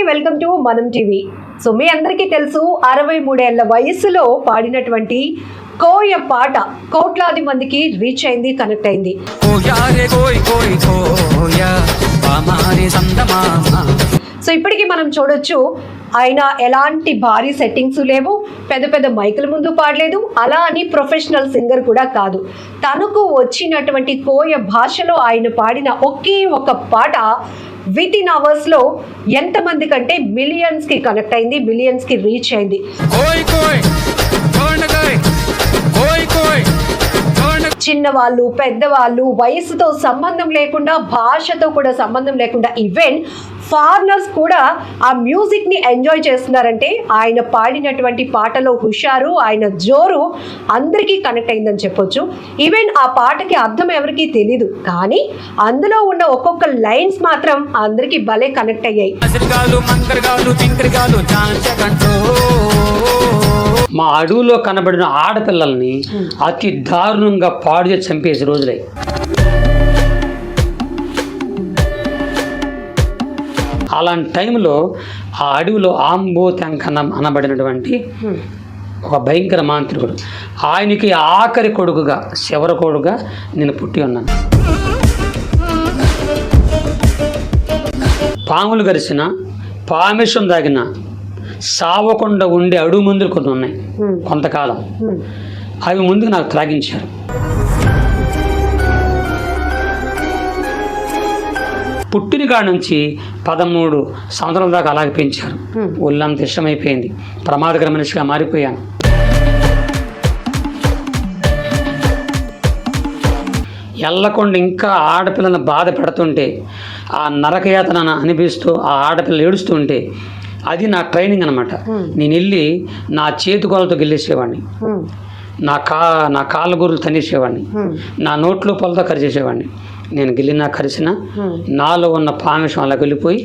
Welcome to మనం TV. So మీ అందరికీ తెలుసు 63 ఏళ్ల వయసులో పాడినటువంటి కోయ పాట కోట్లాది మందికి రీచ్ అయింది, కనెక్ట్ అయింది. సో ఇప్పటికీ మనం చూడొచ్చు, ఆయన ఎలాంటి భారీ సెట్టింగ్స్ లేవు, పెద్ద పెద్ద మైకుల ముందు పాడలేదు, అలా అని ప్రొఫెషనల్ సింగర్ కూడా కాదు. తనకు వచ్చినటువంటి కోయ భాషలో ఆయన పాడిన ఒకే ఒక పాట వితిన్ అవర్స్ లో ఎంతమంది కంటే మిలియన్స్ కి కనెక్ట్ అయింది, మిలియన్స్ కి రీచ్ అయింది. చిన్నవాళ్ళు పెద్దవాళ్ళు వయసుతో సంబంధం లేకుండా, భాషతో కూడా సంబంధం లేకుండా, ఈవెన్ ఫారినర్స్ కూడా ఆ మ్యూజిక్ ని ఎంజాయ్ చేస్తున్నారంటే ఆయన పాడినటువంటి పాటలో హుషారు, ఆయన జోరు అందరికీ కనెక్ట్ అయిందని చెప్పొచ్చు. ఈవెన్ ఆ పాటకి అర్థం ఎవరికీ తెలీదు, కానీ అందులో ఉన్న ఒక్కొక్క లైన్స్ మాత్రం అందరికీ భలే కనెక్ట్ అయ్యాయి. మా అడవులో కనబడిన ఆడపిల్లల్ని అతి దారుణంగా పాడు చేసి చంపేసి రోజులై. అలాంటి టైంలో ఆ అడవిలో ఆంబోతంకనం అనబడినటువంటి ఒక భయంకర మాంత్రికుడు, ఆయనకి ఆఖరి కొడుకుగా, చివరి కొడుకుగా నేను పుట్టి ఉన్నాను. పాములు గరిచిన, పామిషం దాగిన, సావకుండా ఉండే అడుగు మందులు కొన్ని ఉన్నాయి కొంతకాలం. అవి ముందుకు నాకు త్రాగించారు. పుట్టిన కాడి నుంచి 13 సంవత్సరాల దాకా అలాగే పెంచారు. ఒళ్ళంత ఇష్టమైపోయింది, ప్రమాదకర మనిషిగా మారిపోయాను. ఎల్లకుండా ఇంకా ఆడపిల్లని బాధ పెడుతుంటే, ఆ నరకయాతన అనిపిస్తూ ఆ ఆడపిల్ల ఏడుస్తుంటే, అది నా ట్రైనింగ్ అనమాట. నేను వెళ్ళి నా చేతికోలతో గెలిచేవాడిని, నా కాళ్ళ గుర్రలు తనేసేవాడిని, నా నోట్లో పొలతో కరిచేసేవాడిని. నేను గెలినా కరిసిన నాలో ఉన్న పామిషం అలా వెళ్ళిపోయి.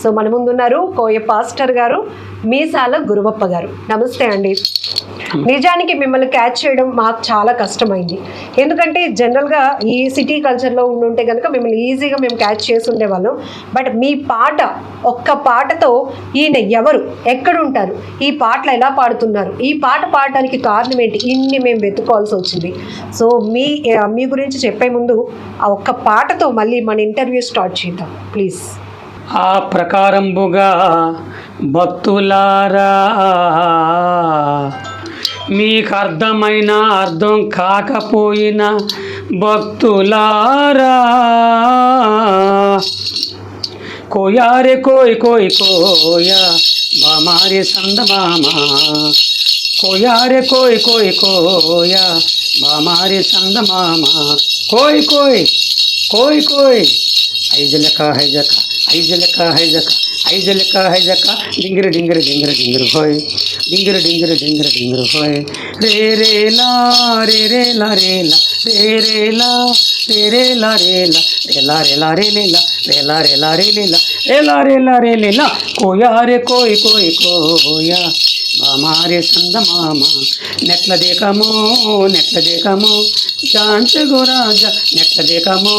సో మన ముందున్నారు కోయ పాస్టర్ గారు, మీసాల గురువప్ప గారు. నమస్తే అండి. నిజానికి మిమ్మల్ని క్యాచ్ చేయడం మాకు చాలా కష్టమైంది, ఎందుకంటే జనరల్గా ఈ సిటీ కల్చర్లో ఉండుంటే కనుక మిమ్మల్ని ఈజీగా మేము క్యాచ్ చేసి ఉండేవాళ్ళం. బట్ మీ పాట, ఒక్క పాటతో ఈయన ఎవరు, ఎక్కడుంటారు, ఈ పాటలు ఎలా పాడుతున్నారు, ఈ పాట పాడడానికి కారణం ఏంటి, ఇన్ని మేము వెతుక్కోవాల్సి వచ్చింది. సో మీ గురించి చెప్పే ముందు ఆ ఒక్క పాటతో మళ్ళీ మన ఇంటర్వ్యూ స్టార్ట్ చేద్దాం ప్లీజ్. ఆ ప్రకారంబుగా భక్తులారా, మీకు అర్థమైన అర్థం కాకపోయినా భక్తులారా, కోయారే కోయ్ కోయ్ కోయా బామారే సందమామా, కోయారే కోయ్ కోయ్ కోయా బామారే సందమామా, కోయ్ కోయ్ కోయ్ కోయ్ ఐజలక హైజక ఐజలక హైజక ఐజలక హైజక డింగిరి డింగిరి డింగిరి డింగిరి హోయ్ డింగిరి డింగిరి డింగిరి డింగిరి హోయ్ రే రే లా రే రే లా రే లా రే రే లా రే రే లా రే లా రే లా రే లా రే లే లా రే లా రే లా రే లే లా రే లా రే లా రే లే లా, కోయా రే కోయ్ కోయ్ కోయా బామారే సందమామా, నెట్ల దేకమో నెట్ల దేకమో చాంచ గోరాజ నెట్ల దేకమో,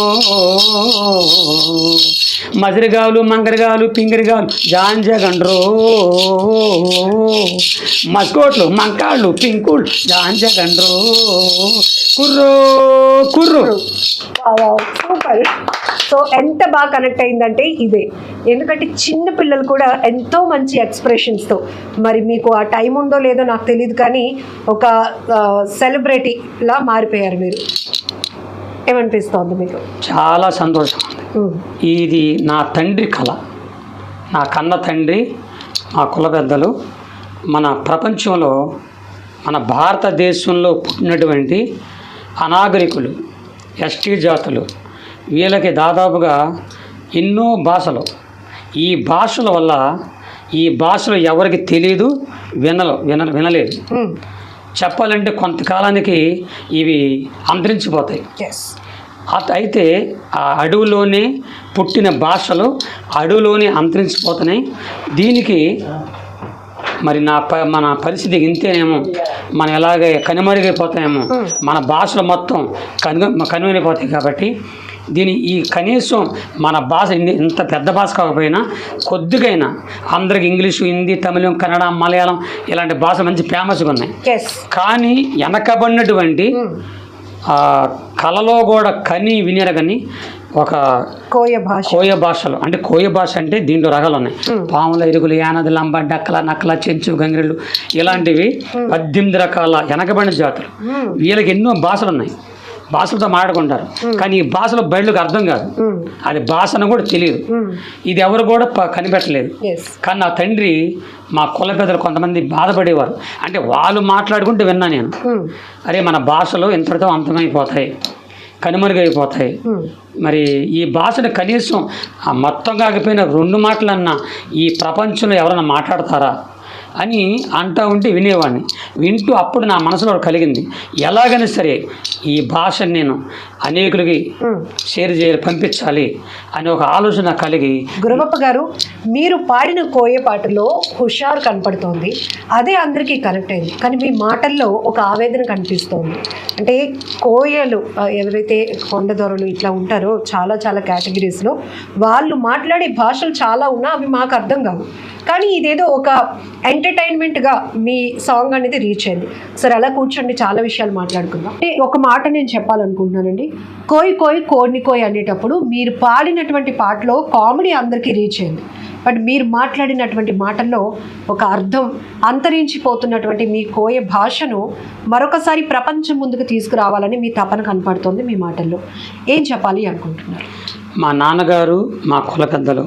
మజరిగాలు మంగరగాలు పింగరిగాలు జాంజగండ్రో, మస్కోట్లు మంకాళ్ళు పింకుళ్ళు జాంజగండ్రో, కుర్రో కుర్రో. సూపర్. సో ఎంత బాగా కనెక్ట్ అయిందంటే ఇదే, ఎందుకంటే చిన్న పిల్లలు కూడా ఎంతో మంచి ఎక్స్ప్రెషన్స్తో, మరి మీకు ఆ టైం ఉందో లేదో నాకు తెలియదు, కానీ ఒక సెలబ్రిటీలా మారిపోయారు మీరు. ఏమనిపిస్తోంది మీకు? చాలా సంతోషం. ఇది నా తండ్రి కళ, నా కన్న తండ్రి, మా కుల పెద్దలు, మన ప్రపంచంలో, మన భారతదేశంలో పుట్టినటువంటి అనాగరికులు, ఎస్టీ జాతులు, వీళ్ళకి దాదాపుగా ఎన్నో భాషలు. ఈ భాషల వల్ల, ఈ భాషలు ఎవరికి తెలియదు, వినలేదు. చెప్పాలంటే కొంతకాలానికి ఇవి అంతరించిపోతాయి. అయితే ఆ అడవులోనే పుట్టిన భాషలు అడవులోనే అంతరించిపోతున్నాయి. దీనికి మరి మన పరిస్థితి ఇంతేనేమో, మనం ఎలాగే కనుమరుగైపోతాయేమో, మన భాషలు మొత్తం కనుమరుగైపోతాయి. కాబట్టి ఈ కనీసం మన భాష ఇంత పెద్ద భాష కాకపోయినా కొద్దిగైనా అందరికి ఇంగ్లీషు, హిందీ, తమిళం, కన్నడ, మలయాళం ఇలాంటి భాషలు మంచి ఫేమస్గా ఉన్నాయి. కానీ వెనకబడినటువంటి కళలో కూడా కని వినేరగని ఒక కోయ భాషలు అంటే కోయ భాష అంటే దీంట్లో రకాలు ఉన్నాయి. పాముల, ఎరుగులు, యానది, లంబ, డక్కల, నక్కల, చెంచు, గంగిరెళ్ళు ఇలాంటివి 18 రకాల వెనకబడిన జాతులు. వీళ్ళకి ఎన్నో భాషలు ఉన్నాయి, భాషలతో మాట్లాడుకుంటారు. కానీ ఈ భాషలో బయలుకి అర్థం కాదు, అది భాషను కూడా తెలియదు. ఇది ఎవరు కూడా కనిపెట్టలేదు. కానీ నా తండ్రి మా కుల పెద్దలు కొంతమంది బాధపడేవారు. అంటే వాళ్ళు మాట్లాడుకుంటూ విన్నా నేను, అరే మన భాషలో ఇంతటితో అంతమైపోతాయి, కనుమరుగైపోతాయి. మరి ఈ భాషను కనీసం మొత్తం కాకపోయినా 2 మాటలన్నా ఈ ప్రపంచంలో ఎవరైనా మాట్లాడతారా అని అంటూ ఉంటే వినేవాడిని. వింటూ అప్పుడు నా మనసులో కలిగింది, ఎలాగైనా సరే ఈ భాషను నేను అనేకులకి షేర్ చేయాలి, పంపించాలి అని ఒక ఆలోచన కలిగి. గురవప్ప గారు, మీరు పాడిన కోయ పాటలో హుషారు కనపడుతోంది, అదే అందరికీ కనెక్ట్ అయింది. కానీ మీ మాటల్లో ఒక ఆవేదన కనిపిస్తోంది. అంటే కోయలు ఎవరైతే కొండదొరలు ఇట్లా ఉంటారో చాలా చాలా కేటగిరీస్లో వాళ్ళు మాట్లాడే భాషలు చాలా ఉన్నా అవి మాకు అర్థం కావు. కానీ ఇదేదో ఒక ఎంటర్టైన్మెంట్గా మీ సాంగ్ అనేది రీచ్ అయింది. సరే అలా కూర్చోండి, చాలా విషయాలు మాట్లాడుకుందాం. ఒక మాట నేను చెప్పాలనుకుంటున్నానండి. కోయి కోయి కోడిని కోయి అనేటప్పుడు మీరు పాడినటువంటి పాటలో కామెడీ అందరికీ రీచ్ అయింది. బట్ మీరు మాట్లాడినటువంటి మాటల్లో ఒక అర్థం అంతరించిపోతున్నటువంటి మీ కోయ భాషను మరొకసారి ప్రపంచం ముందుకు తీసుకురావాలని మీ తపన కనపడుతోంది మీ మాటల్లో. ఏం చెప్పాలి అనుకుంటున్నారు? మా నాన్నగారు, మా కుల పెద్దలు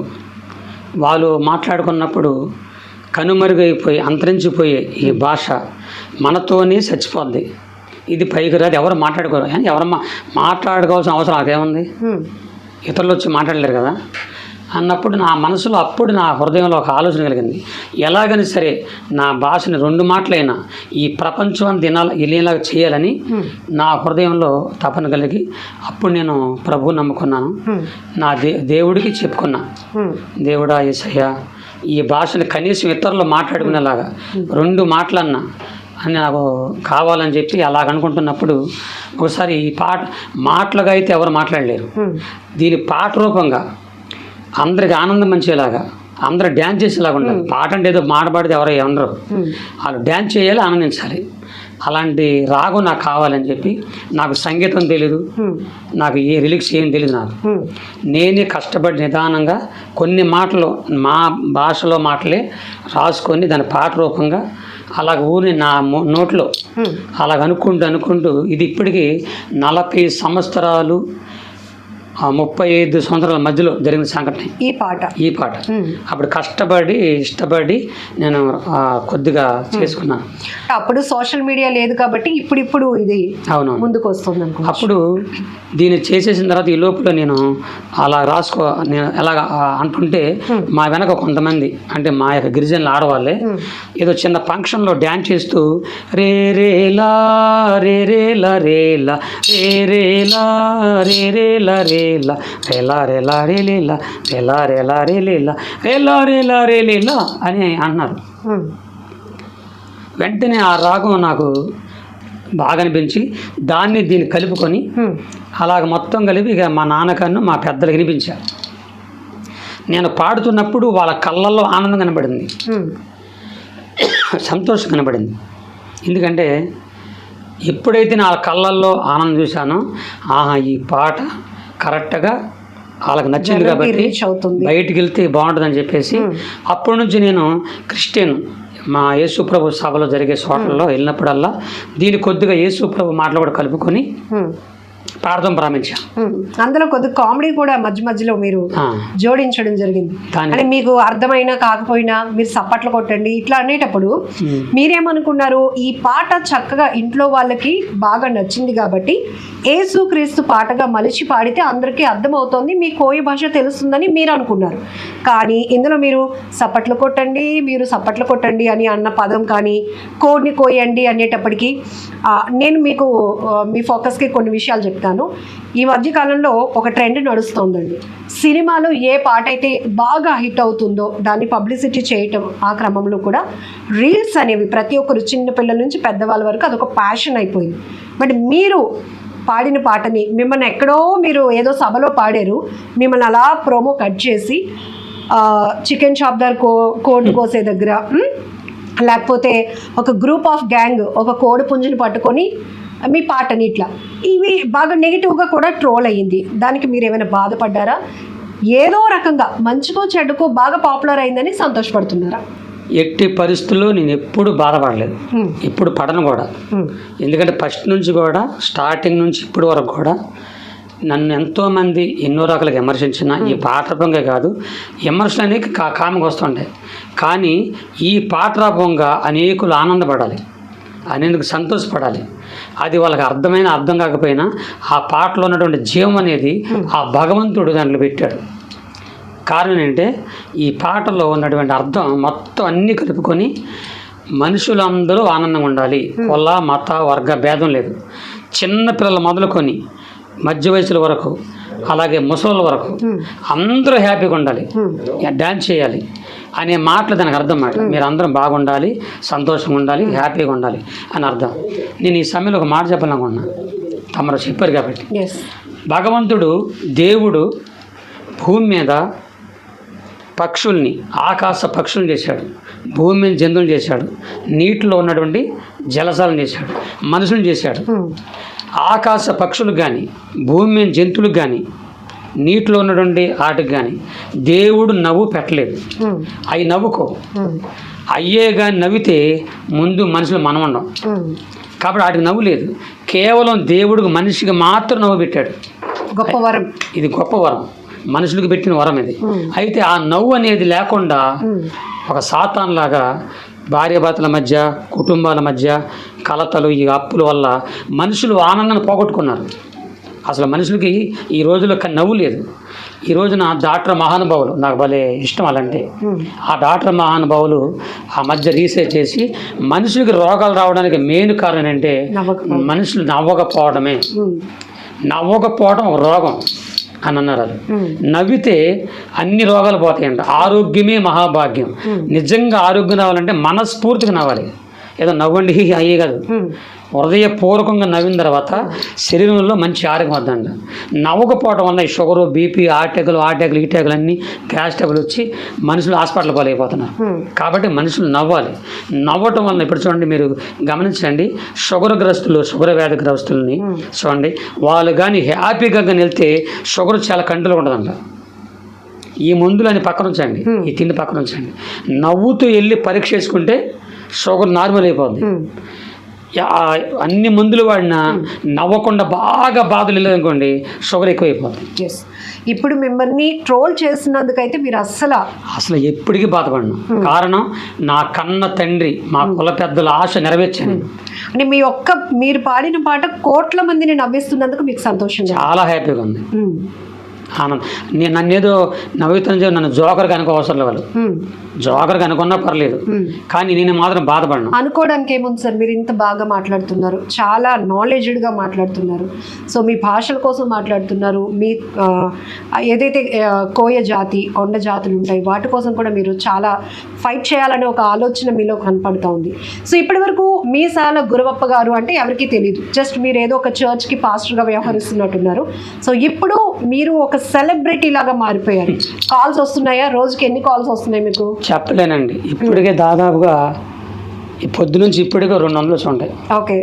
వాళ్ళు మాట్లాడుకున్నప్పుడు కనుమరుగైపోయి అంతరించిపోయే ఈ భాష మనతోనే చచ్చిపోద్ది. ఇది పైకి రాదు, ఎవరు మాట్లాడుకోరు. ఎవరు మాట్లాడుకోవాల్సిన అవసరం నాకేముంది, ఇతరులు వచ్చి మాట్లాడలేరు కదా అన్నప్పుడు నా మనసులో అప్పుడు నా హృదయంలో ఒక ఆలోచన కలిగింది. ఎలాగని సరే నా భాషని 2 మాటలైనా ఈ ప్రపంచం ఇలాగా చేయాలని నా హృదయంలో తపన కలిగి అప్పుడు నేను ప్రభువు నమ్ముకున్నాను. నా దేవుడికి చెప్పుకున్నా, దేవుడా యేసయ్యా ఈ భాషని కనీసం ఇతరులు మాట్లాడుకునేలాగా 2 మాటలన్నా అని నాకు కావాలని చెప్పి అలాగనుకుంటున్నప్పుడు ఒకసారి ఈ పాట మాటలుగా అయితే ఎవరు మాట్లాడలేరు, దీని పాట రూపంగా అందరికి ఆనందం మంచేలాగా అందరూ డ్యాన్స్ చేసేలాగా ఉండాలి. పాట అంటే ఏదో మాట పాడితే ఎవరో ఉండరు, వాళ్ళు డ్యాన్స్ చేయాలి, ఆనందించాలి. అలాంటి రాగం నాకు కావాలని చెప్పి, నాకు సంగీతం తెలీదు, నాకు ఏ లిరిక్స్ ఏం తెలియదు. నాకు నేనే కష్టపడి నిదానంగా కొన్ని మాటలు మా భాషలో మాటలే రాసుకొని దాని పాట రూపంగా అలాగ ఊరిని నా నోట్లో అలాగ అనుకుంటూ ఇది ఇప్పటికీ 40 సంవత్సరాలు 35 సంవత్సరాల మధ్యలో జరిగిన సంఘటన ఈ పాట. అప్పుడు కష్టపడి ఇష్టపడి నేను కొద్దిగా చేసుకున్నాను. అప్పుడు సోషల్ మీడియా లేదు కాబట్టి ఇప్పుడు ఇది అవును ముందుకు వస్తుంది. అప్పుడు దీన్ని చేసేసిన తర్వాత ఈ లోపల నేను అలా నేను ఎలాగ అంటుంటే మా వెనక కొంతమంది అంటే మా యొక్క గిరిజనుల ఆడవాళ్ళే ఏదో చిన్న ఫంక్షన్లో డ్యాన్స్ చేస్తూ రే రేలా రే రేలా రేలా రే రేలా రే రేలా రేలా రేలా రేలా రే లీలా రేలా రేలా రే లీలా రేలా రేలా రే లీలా అని అన్నారు. వెంటనే ఆ రాగం నాకు బాగా అనిపించి దీన్ని కలుపుకొని అలాగ మొత్తం కలిపి ఇక మా నాన్నకన్ను మా పెద్దలు వినిపించా. నేను పాడుతున్నప్పుడు వాళ్ళ కళ్ళల్లో ఆనందం కనబడింది, సంతోషం కనబడింది. ఎందుకంటే ఎప్పుడైతే నా కళ్ళల్లో ఆనందం చూశానో ఈ పాట కరెక్ట్గా వాళ్ళకి నచ్చింది కాబట్టి బయటికి వెళ్తే బాగుంటుందని చెప్పేసి అప్పటి నుంచి నేను క్రిస్టియన్ మా యేసుప్రభు సభలో జరిగే చోట్లలో వెళ్ళినప్పుడల్లా దీన్ని కొద్దిగా యేసుప్రభు మాటలు కూడా కలుపుకొని పాడడం ప్రారంభించాం. అందులో కొద్దిగా కామెడీ కూడా మధ్యలో మీరు జోడించడం జరిగింది. అంటే మీకు అర్థమైనా కాకపోయినా మీరు సప్పట్లు కొట్టండి ఇట్లా అనేటప్పుడు మీరేమనుకున్నారు, ఈ పాట చక్కగా ఇంట్లో వాళ్ళకి బాగా నచ్చింది కాబట్టి యేసుక్రీస్తు పాటగా మలిచి పాడితే అందరికీ అర్థమవుతోంది, మీ కోయ భాష తెలుస్తుందని మీరు అనుకున్నారు. కానీ ఇందులో మీరు సప్పట్లు కొట్టండి అని అన్న పదం కానీ కోడిని కోయండి అనేటప్పటికీ నేను మీకు మీ ఫోకస్కి కొన్ని విషయాలు చెప్తాను. ఈ మధ్యకాలంలో ఒక ట్రెండ్ నడుస్తోందండి. సినిమాలో ఏ పాట అయితే బాగా హిట్ అవుతుందో దాన్ని పబ్లిసిటీ చేయటం, ఆ క్రమంలో కూడా రీల్స్ అనేవి ప్రతి ఒక్కరు చిన్న పిల్లల నుంచి పెద్దవాళ్ళ వరకు అదొక ప్యాషన్ అయిపోయింది. బట్ మీరు పాడిన పాటని మిమ్మల్ని ఎక్కడో మీరు ఏదో సభలో పాడారు, మిమ్మల్ని అలా ప్రోమో కట్ చేసి చికెన్ షాప్ దగ్గర కోడి కోసే దగ్గర లేకపోతే ఒక గ్రూప్ ఆఫ్ గ్యాంగ్ ఒక కోడి పుంజుని పట్టుకొని మీ పాటని ఇట్లా ఇవి బాగా నెగిటివ్గా కూడా ట్రోల్ అయ్యింది. దానికి మీరు ఏమైనా బాధపడ్డారా? ఏదో రకంగా మంచికో చెడుకో బాగా పాపులర్ అయిందని సంతోషపడుతున్నారా? ఎట్టి పరిస్థితుల్లో నేను ఎప్పుడు బాధపడలేదు, ఇప్పుడు పడను కూడా. ఎందుకంటే ఫస్ట్ నుంచి కూడా స్టార్టింగ్ నుంచి ఇప్పటి వరకు కూడా నన్ను ఎంతోమంది ఎన్నో రకాలుగా విమర్శించిన ఈ పాట రూపంగా కాదు, విమర్శలు అనేవి కామగా వస్తుంటాయి. కానీ ఈ పాట రూపంగా అనేకులు ఆనందపడాలి, అనేందుకు సంతోషపడాలి. అది వాళ్ళకి అర్థం కాకపోయినా ఆ పాటలో ఉన్నటువంటి జీవం అనేది ఆ భగవంతుడు దాంట్లో పెట్టాడు. కారణం ఏంటంటే ఈ పాటలో ఉన్నటువంటి అర్థం మొత్తం అన్నీ కలుపుకొని మనుషులందరూ ఆనందంగా ఉండాలి. కుల మత వర్గ భేదం లేదు. చిన్న పిల్లలు మొదలుకొని మధ్య వయసుల వరకు అలాగే ముసలి వరకు అందరూ హ్యాపీగా ఉండాలి, డ్యాన్స్ చేయాలి అనే మాటలు దానికి అర్థం మాట. మీరు అందరం బాగుండాలి, సంతోషంగా ఉండాలి, హ్యాపీగా ఉండాలి అని అర్థం. నేను ఈ సమయంలో ఒక మాట చెప్పాలనుకున్నా, తమరు చెప్పారు కాబట్టి. భగవంతుడు దేవుడు భూమి మీద పక్షుల్ని, ఆకాశ పక్షులను చేశాడు, భూమి మీద జంతువులు చేశాడు, నీటిలో ఉన్నటువంటి జలసాలను చేశాడు, మనుషులను చేశాడు. ఆకాశ పక్షులకు కానీ భూమి మీద జంతువులకు కానీ నీటిలో ఉన్నటువంటి ఆటకు కానీ దేవుడు నవ్వు పెట్టలేదు. అవి నవ్వుకో, అయ్యే కానీ నవ్వితే ముందు మనుషులు మనం ఉండం కాబట్టి వాటికి నవ్వు లేదు. కేవలం దేవుడికి మనిషికి మాత్రం నవ్వు పెట్టాడు. గొప్ప వరం ఇది, గొప్ప వరం, మనుషులకు పెట్టిన వరం ఇది. అయితే ఆ నవ్వు అనేది లేకుండా ఒక సాతాన్లాగా భార్యాభర్తల మధ్య, కుటుంబాల మధ్య కలతలు, ఈ అప్పుల వల్ల మనుషులు ఆనందాన్ని పోగొట్టుకున్నారు. అసలు మనుషులకి ఈ రోజుల్లో నవ్వు లేదు. ఈ రోజున డాక్టర్ మహానుభావులు, నాకు భలే ఇష్టం అలాంటి ఆ డాక్టర్ మహానుభావులు ఆ మధ్య రీసెర్చ్ చేసి మనుషులకి రోగాలు రావడానికి మెయిన్ కారణం ఏంటంటే మనుషులు నవ్వకపోవడమే. నవ్వకపోవడం ఒక రోగం అని అన్నారు. అది నవ్వితే అన్ని రోగాలు పోతాయంట. ఆరోగ్యమే మహాభాగ్యం. నిజంగా ఆరోగ్యం రావాలంటే మనస్ఫూర్తిగా నవ్వాలి. ఏదో నవ్వండి అయ్యే కాదు, హృదయపూర్వకంగా నవ్విన తర్వాత శరీరంలో మంచి ఆరోగ్యం వద్దండి. నవ్వకపోవడం వల్ల ఈ షుగరు, బీపీ, ఆ టెగులు ఈ టెగులు అన్నీ గ్యాస్ టెగులు వచ్చి మనుషులు హాస్పిటల్ పాలైపోతున్నారు. కాబట్టి మనుషులు నవ్వాలి. నవ్వటం వల్ల ఇప్పుడు చూడండి, మీరు గమనించండి, షుగర్ వ్యాధి గ్రస్తుల్ని చూడండి, వాళ్ళు కానీ హ్యాపీగా కానీ వెళ్తే షుగర్ చాలా కంట్రోల్ ఉంటుందంట. ఈ మందులని పక్కన ఉంచండి, ఈ తిండి పక్కన ఉంచండి, నవ్వుతూ వెళ్ళి పరీక్ష చేసుకుంటే షుగర్ నార్మల్ అయిపోద్ది. అన్ని మందులు వాడినా నవ్వకుండా బాగా బాధలు వెళ్ళదనుకోండి, షుగర్ ఎక్కువైపోతుంది. ఇప్పుడు మిమ్మల్ని ట్రోల్ చేసినందుకైతే మీరు అసలు ఎప్పటికీ బాధపడను. కారణం నా కన్న తండ్రి, మా కుల పెద్దల ఆశ నెరవేర్చాను. అంటే మీరు పాడిన పాట కోట్ల మందిని నవ్విస్తున్నందుకు మీకు సంతోషం? చాలా హ్యాపీగా ఉంది, ఆనందం. నన్ను ఏదో నవ్వుతాను, నన్ను జోకర్గా అనుకో అవసరం లేదు. వాళ్ళు జోకర్గా అనుకున్నా పర్లేదు, కానీ నేను మాత్రం బాధపడను. అనుకోవడానికి ఏముంది సార్, మీరు ఇంత బాగా మాట్లాడుతున్నారు, చాలా నాలెడ్జ్డ్గా మాట్లాడుతున్నారు. సో మీ భాషల కోసం మాట్లాడుతున్నారు. మీ ఏదైతే కోయ జాతి, కొండ జాతులు ఉంటాయి, వాటి కోసం కూడా మీరు చాలా ఫైట్ చేయాలనే ఒక ఆలోచన మీలో కనపడుతూ ఉంది. సో ఇప్పటి వరకు మీసాల గురవప్ప గారు అంటే ఎవరికీ తెలియదు, జస్ట్ మీరు ఏదో ఒక చర్చ్కి పాస్టర్గా వ్యవహరిస్తున్నట్టున్నారు. సో ఇప్పుడు మీరు ఒక సెలబ్రిటీ లాగా మారిపోయారు. కాల్స్ వస్తున్నాయా? రోజుకి ఎన్ని కాల్స్ వస్తున్నాయి మీకు? చెప్పలేనండి. ఇప్పటికే దాదాపుగా ఈ పొద్దు నుంచి ఇప్పటికే 200 ఉంటాయి. ఓకే,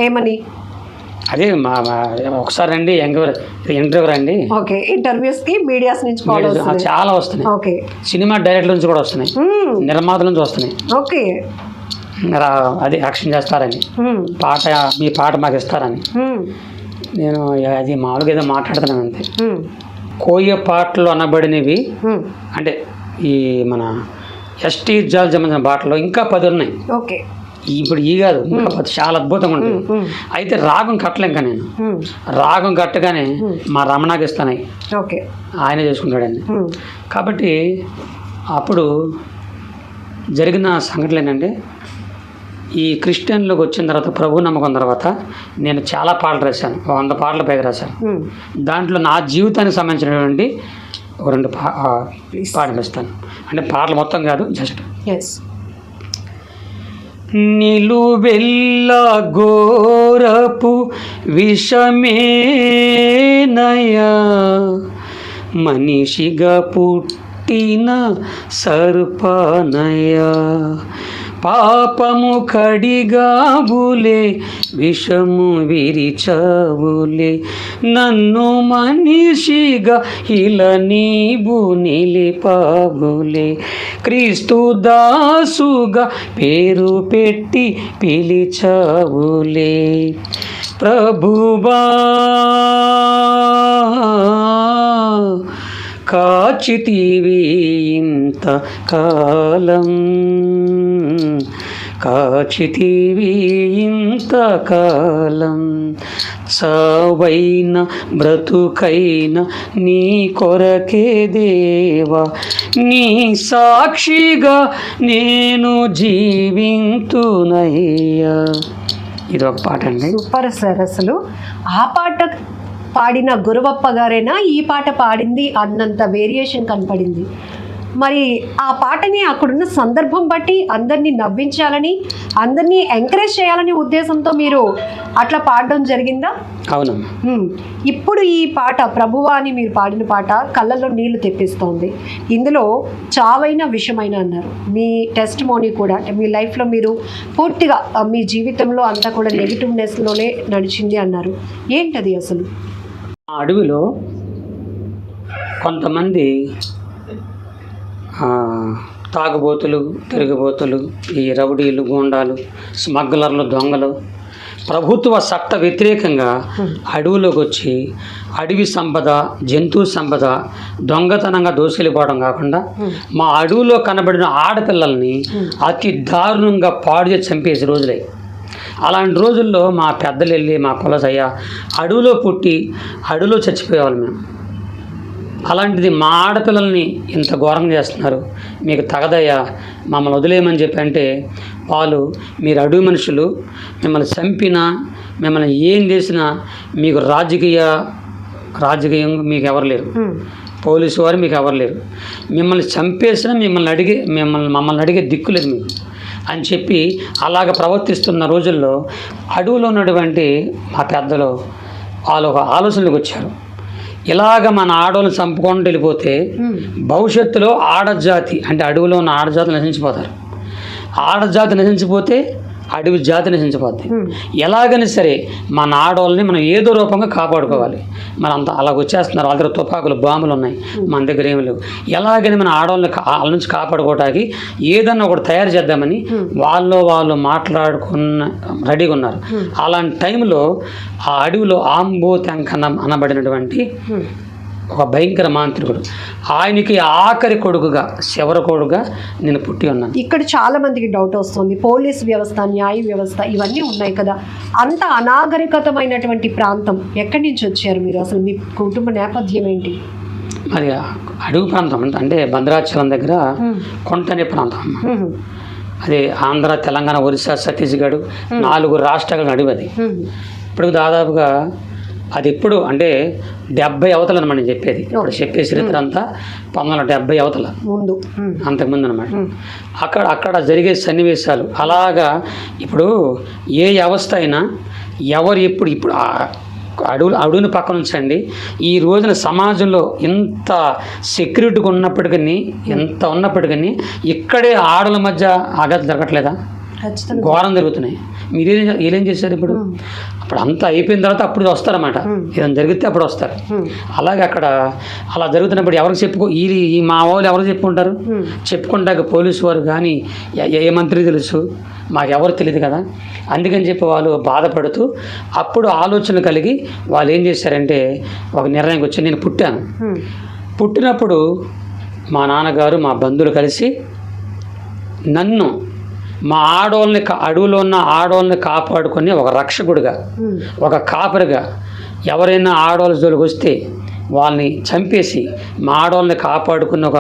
ఏమని? అదే ఒకసారి రండి, ఇంటర్వ్యూ రండి. ఓకే, ఇంటర్వ్యూస్కి మీడియాస్ నుంచి కాల్స్ చాలా వస్తున్నాయి. ఓకే, సినిమా డైరెక్టర్ నుంచి కూడా వస్తున్నాయి, నిర్మాతల నుంచి వస్తున్నాయి. ఓకే, అదే యాక్షన్ చేస్తారని, మీ పాట మాకు ఇస్తారని. నేను అది మామూలుగా ఏదో మాట్లాడుతున్నాను అంతే. కోయ పాటలు అనబడినవి అంటే ఈ మన ఎస్టీ జాల్ సంబంధించిన పాటలు ఇంకా 10 ఉన్నాయి. ఓకే, ఇప్పుడు ఈ కాదు, ఇంకా చాలా అద్భుతంగా ఉంటుంది. అయితే రాగం కట్టలే, ఇంకా నేను రాగం కట్టగానే మా రమణాకి ఇస్తాను, ఓకే, ఆయనే చేసుకుంటాడండి. కాబట్టి అప్పుడు జరిగిన సంఘటనలు ఏంటంటే, ఈ క్రిస్టియన్లోకి వచ్చిన తర్వాత, ప్రభు నమ్మకం తర్వాత నేను చాలా పాటలు రాశాను, 100 పాటలు పైగా రాశాను. దాంట్లో నా జీవితానికి సంబంధించినటువంటి ఒక 2 పాటలు ఇస్తాను. అంటే పాటలు మొత్తం కాదు, జస్ట్ నిలువెల్ల ఘోరపు విషమేనయా, మనిషిగా పుట్టిన సర్పనయా. పాపము కడిగావులే, విషము విరిచావులే, నన్ను మనిషిగా ఇలా నీవు నిలిపావులే. క్రీస్తు దాసుగా పేరు పెట్టి పిలిచావులే. ప్రభువా కాచితివి ఇంత కాలం, కాచితివి ఇంత కాలం, సావైన బ్రతుకైన నీ కొరకే దేవా, నీ సాక్షిగా నేను జీవింతునయ్యా. ఇది ఒక పాట అండి. Super sir. అసలు ఆ పాట పాడిన గురువప్ప గారైనా ఈ పాట పాడింది అన్నంత వేరియేషన్ కనపడింది. మరి ఆ పాటని అక్కడున్న సందర్భం బట్టి అందరినీ నవ్వించాలని, అందరినీ ఎంకరేజ్ చేయాలని ఉద్దేశంతో మీరు అట్లా పాడడం జరిగిందా? అవునమ్మా. ఇప్పుడు ఈ పాట ప్రభువా అని మీరు పాడిన పాట కళ్ళల్లో నీళ్లు తెప్పిస్తోంది. ఇందులో చావైన విషమైన అన్నారు. మీ టెస్ట్ మోనీ కూడా, అంటే మీ లైఫ్లో మీరు పూర్తిగా మీ జీవితంలో అంతా కూడా నెగిటివ్నెస్లోనే నడిచింది అన్నారు. ఏంటది అసలు? ఆ అడవిలో కొంతమంది తాగుబోతులు, తిరుగుబోతులు, ఈ రౌడీలు, గూండాలు, స్మగ్లర్లు, దొంగలు ప్రభుత్వ చట్ట వ్యతిరేకంగా అడవిలోకి వచ్చి అడవి సంపద, జంతు సంపద దొంగతనంగా దోసుకెళ్ళిపోవడం కాకుండా మా అడవిలో కనబడిన ఆడపిల్లల్ని అతి దారుణంగా పాడు చేసి చంపేసి రోజులై. అలాంటి రోజుల్లో మా పెద్దలు వెళ్ళి మా కులసయ్య అడవిలో పుట్టి అడవిలో చచ్చిపోయేవాళ్ళు మేము. అలాంటిది మా ఆడపిల్లల్ని ఇంత ఘోరంగా చేస్తున్నారు, మీకు తగదయ్యా, మమ్మల్ని వదిలేయమని చెప్పి అంటే వాళ్ళు, మీరు అడవి మనుషులు, మిమ్మల్ని చంపినా మిమ్మల్ని ఏం చేసినా మీకు రాజకీయం మీకు ఎవరు లేరు, పోలీసు వారు మీకు ఎవరు లేరు, మిమ్మల్ని చంపేసినా మమ్మల్ని అడిగే దిక్కు లేదు మీకు అని చెప్పి అలాగ ప్రవర్తిస్తున్న రోజుల్లో అడవిలో ఉన్నటువంటి మా పెద్దలు వాళ్ళు ఒక ఆలోచనలకు వచ్చారు. ఇలాగ మన ఆడవాళ్ళని చంపుకొని వెళ్ళిపోతే భవిష్యత్తులో ఆడజాతి, అంటే అడవిలో ఉన్న ఆడజాతి నశించిపోతారు. ఆడజాతి నశించిపోతే అడవి జాతి నశించిపోద్ది. ఎలాగైనా సరే మన ఆడవాళ్ళని మనం ఏదో రూపంగా కాపాడుకోవాలి. మన అంతా అలాగ వచ్చేస్తున్నారు. వాళ్ళ దగ్గర తుపాకులు, బాంబులు ఉన్నాయి, మన దగ్గర ఏమి లేవు. ఎలాగైనా మన ఆడవాళ్ళని వాళ్ళ నుంచి కాపాడుకోవడానికి ఏదన్నా ఒకటి తయారు చేద్దామని వాళ్ళు మాట్లాడుకున్న రెడీగా ఉన్నారు. అలాంటి టైంలో ఆ అడవిలో ఆంబో తెంకన్న అనబడినటువంటి ఒక భయంకర మాంత్రికుడు, ఆయనకి ఆఖరి కొడుకుగా, చివరి కొడుకుగా నేను పుట్టి ఉన్నాను. ఇక్కడ చాలా మందికి డౌట్ వస్తుంది. పోలీస్ వ్యవస్థ, న్యాయ వ్యవస్థ ఇవన్నీ ఉన్నాయి కదా, అంత అనాగరికతమైనటువంటి ప్రాంతం ఎక్కడి నుంచి వచ్చారు మీరు? అసలు మీ కుటుంబ నేపథ్యం ఏంటి? అది అడవి ప్రాంతం అంటే భద్రాచలం దగ్గర కొంట అనే ప్రాంతం. అది ఆంధ్ర, తెలంగాణ, ఒరిస్సా, ఛత్తీస్గఢ్ 4 రాష్ట్రాల అడవి. అది ఇప్పుడు దాదాపుగా అది ఎప్పుడు అంటే 70 అవతల అనమాట నేను చెప్పేది. ఇప్పుడు చెప్పే చరిత్ర అంతా 1970 అవతల, అంతకుముందు అనమాట. అక్కడ జరిగే సన్నివేశాలు అలాగా. ఇప్పుడు ఏ వ్యవస్థ అయినా ఎవరు ఇప్పుడు అడవుని పక్కన ఉంచండి, ఈ రోజున సమాజంలో ఎంత సెక్యూరిటీగా ఉన్నప్పటికీ ఇక్కడే ఆడల మధ్య ఆఘాతం జరగట్లేదా? ఘోరం జరుగుతున్నాయి. మీరేం చేశారు? ఇప్పుడు అంతా అయిపోయిన తర్వాత అప్పుడు వస్తారన్నమాట. ఏదైనా జరిగితే అప్పుడు వస్తారు. అలాగే అక్కడ అలా జరుగుతున్నప్పుడు ఎవరికి ఈ మా వాళ్ళు ఎవరు చెప్పుకుంటారు? చెప్పుకుంటాక పోలీసు వారు కానీ ఏ మంత్రి తెలుసు, మాకెవరు తెలియదు కదా. అందుకని చెప్పి వాళ్ళు బాధపడుతూ అప్పుడు ఆలోచన కలిగి వాళ్ళు ఏం చేశారంటే ఒక నిర్ణయానికి వచ్చి, నేను పుట్టినప్పుడు మా నాన్నగారు, మా బంధువులు కలిసి నన్ను మా ఆడవాళ్ళని, అడవిలో ఉన్న ఆడవాళ్ళని కాపాడుకొని ఒక రక్షకుడిగా, ఒక కాపరిగా, ఎవరైనా ఆడవాళ్ళ జోలికి వస్తే వాళ్ళని చంపేసి మా ఆడవాళ్ళని కాపాడుకుని ఒక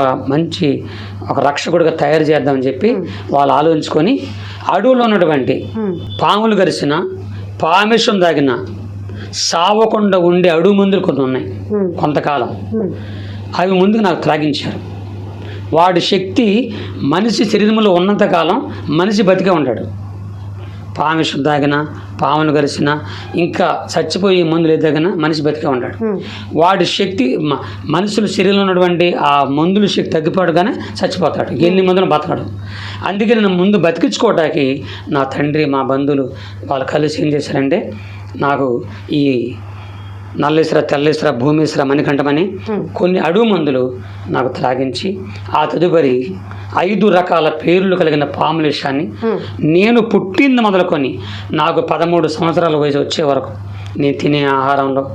రక్షకుడిగా తయారు చేద్దామని చెప్పి వాళ్ళు ఆలోచించుకొని అడవిలో ఉన్నటువంటి పాములు గరిసిన, పామిషం దాగిన, సావకుండా ఉండే అడవి మందులు కొన్ని ఉన్నాయి కొంతకాలం. అవి ముందుకు నాకు త్రాగించారు. వాడి శక్తి మనిషి శరీరంలో ఉన్నంతకాలం మనిషి బతికే ఉంటాడు. పాము విషం తాగినా పామును కలిసినా ఇంకా చచ్చిపోయి మందులు ఎదగినా మనిషి బతికే ఉంటాడు. వాడి శక్తి మనుషుల శరీరంలో ఉన్నటువంటి ఆ మందుల శక్తి తగ్గిపోవడగానే చచ్చిపోతాడు, ఎన్ని మందులు బతకడు. అందుకే నేను ముందు బతికించుకోవడానికి నా తండ్రి మా బంధువులు వాళ్ళు కలిసి ఏం చేశారంటే నాకు ఈ నల్లేశ్వర, తెల్లేశ్వర, భూమేశ్వర, మణికంఠమని కొన్ని అడుగు మందులు నాకు త్రాగించి ఆ తదుపరి 5 రకాల పేర్లు కలిగిన పాముల విషయాన్ని నేను పుట్టింది మొదలుకొని నాకు 13 సంవత్సరాల వయసు వచ్చే వరకు నేను తినే ఆహారంలో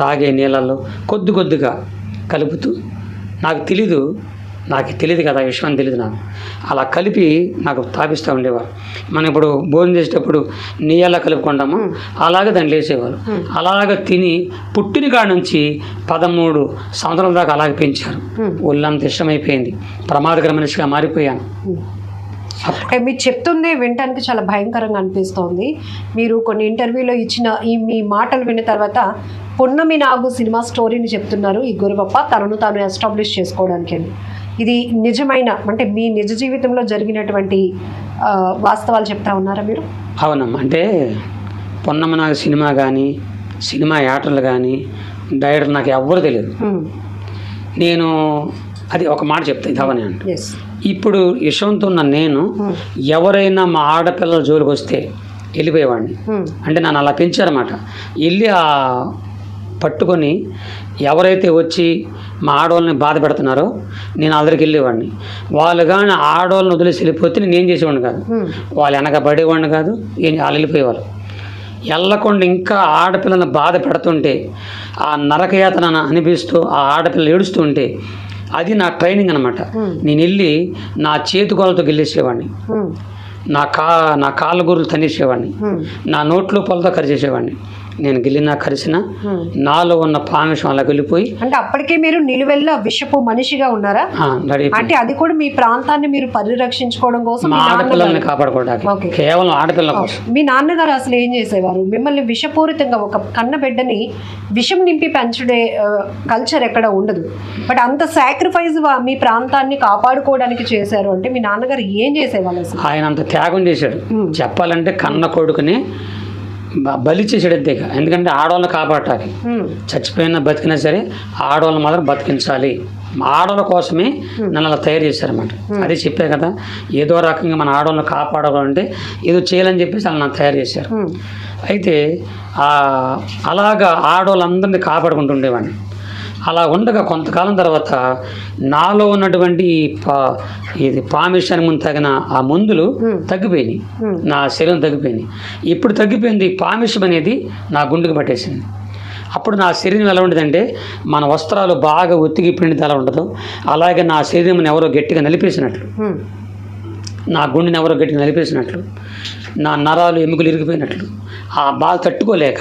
తాగే నీళ్ళల్లో కొద్ది కొద్దిగా కలుపుతూ నాకు తెలియదు కదా, ఆ విషయం తెలియదు నాకు, అలా కలిపి నాకు తాపిస్తూ ఉండేవారు. మనం ఇప్పుడు భోజనం చేసేటప్పుడు నెయ్యి ఎలా కలుపుకుంటామో అలాగే దాన్ని వేసేవారు. అలాగ తిని పుట్టిన కాడ నుంచి 13 సంవత్సరాల దాకా అలాగే పెంచారు. ఒళ్ళంత ఇష్టమైపోయింది, ప్రమాదకర మనిషిగా మారిపోయాను. మీరు చెప్తుందే వినటానికి చాలా భయంకరంగా అనిపిస్తోంది. మీరు కొన్ని ఇంటర్వ్యూలో ఇచ్చిన ఈ మీ మాటలు విన్న తర్వాత పున్నమి నాగు సినిమా స్టోరీని చెప్తున్నారు ఈ గురువప్ప తనను తాను ఎస్టాబ్లిష్ చేసుకోవడానికి అని. ఇది నిజమైన అంటే మీ నిజ జీవితంలో జరిగినటువంటి వాస్తవాలు చెప్తా ఉన్నారా మీరు? అవునమ్మా, అంటే పున్నమి నాగు సినిమా కానీ సినిమా యాక్టర్లు కానీ డైరెక్టర్ నాకు ఎవ్వరు తెలియదు. నేను అది ఒక మాట చెప్తాను ఇదవని అంటే ఇప్పుడు యశవంతో ఉన్న నేను ఎవరైనా మా ఆడపిల్లల జోలికి వస్తే వెళ్ళిపోయేవాడిని. అంటే నన్ను అలా పెంచారన్నమాట. వెళ్ళి ఆ పట్టుకొని ఎవరైతే వచ్చి మా ఆడవాళ్ళని బాధ పెడుతున్నారో నేను అందరికి వెళ్ళేవాడిని. వాళ్ళు కానీ ఆడవాళ్ళని వదిలేసి వెళ్ళిపోతే నేను ఏం చేసేవాడిని కాదు, వాళ్ళు వెనకబడేవాడిని కాదు, వాళ్ళు వెళ్ళిపోయేవాళ్ళు. వెళ్ళకుండా ఇంకా ఆడపిల్లలను బాధ పెడుతుంటే ఆ నరకయాతన అనిపిస్తూ ఆ ఆడపిల్లలు ఏడుస్తూ ఉంటే అది నా ట్రైనింగ్ అనమాట. నేను వెళ్ళి నా చేతిగోళ్ళతో గెలిచేవాడిని, నా కాళ్ళ గుర్రులు తన్నేసేవాడిని, నా నోట్లో పొలతో కరిచేసేవాడిని. నేను గిల్లినా కరిసినా నాలో ఉన్న పామిషం అలా వెళ్ళిపోయి. అంటే అప్పటికే మీరు నిలువెల్ల విషపు మనిషిగా ఉన్నారా? అంటే అది కూడా మీ ప్రాంతాన్ని మీరు పరిరక్షించుకోవడం కోసం, ఆడపిల్లల్ని కాపాడుకోవడానికి, కేవలం ఆడపిల్లల కోసం. మీ నాన్నగారు అసలు ఏం చేసేవారు? మిమ్మల్ని విషపూరితంగా ఒక కన్నబిడ్డని విషం నింపి పెంచుడే కల్చర్ ఎక్కడ ఉండదు, బట్ అంత సాక్రిఫైస్ మీ ప్రాంతాన్ని కాపాడుకోవడానికి చేశారు అంటే మీ నాన్నగారు ఏం చేసేవాళ్ళు అసలు? ఆయన అంత త్యాగం చేశాడు. చెప్పాలంటే కన్న కొడుకుని బలి చేసాడు అంతేగా. ఎందుకంటే ఆడవాళ్ళని కాపాడటానికి, చచ్చిపోయినా బతికినా సరే ఆడవాళ్ళని మాత్రం బతికించాలి, ఆడవాళ్ళ కోసమే నన్ను అలా తయారు చేశారన్నమాట. అదే చెప్పే కదా, ఏదో రకంగా మన ఆడవాళ్ళని కాపాడాలంటే ఏదో చేయాలని చెప్పేసి అలా నన్ను తయారు చేశారు. అయితే అలాగా ఆడవాళ్ళందరినీ కాపాడుకుంటుండేవాడిని. అలా ఉండగా కొంతకాలం తర్వాత నాలో ఉన్నటువంటి ఇది పామిషానికి ముందు తగిన ఆ మందులు తగ్గిపోయినాయి, నా శరీరం తగ్గిపోయినాయి. ఇప్పుడు తగ్గిపోయింది పామిషం అనేది నా గుండెకి పట్టేసింది. అప్పుడు నా శరీరం ఎలా ఉండదంటే మన వస్త్రాలు బాగా ఒత్తిగి పిండితే ఎలా ఉండదు అలాగే నా శరీరం ఎవరో గట్టిగా నలిపేసినట్లు, నా గుండెని ఎవరో గట్టిగా నలిపేసినట్లు, నా నరాలు ఎముకలు ఇరిగిపోయినట్లు. ఆ బాధ తట్టుకోలేక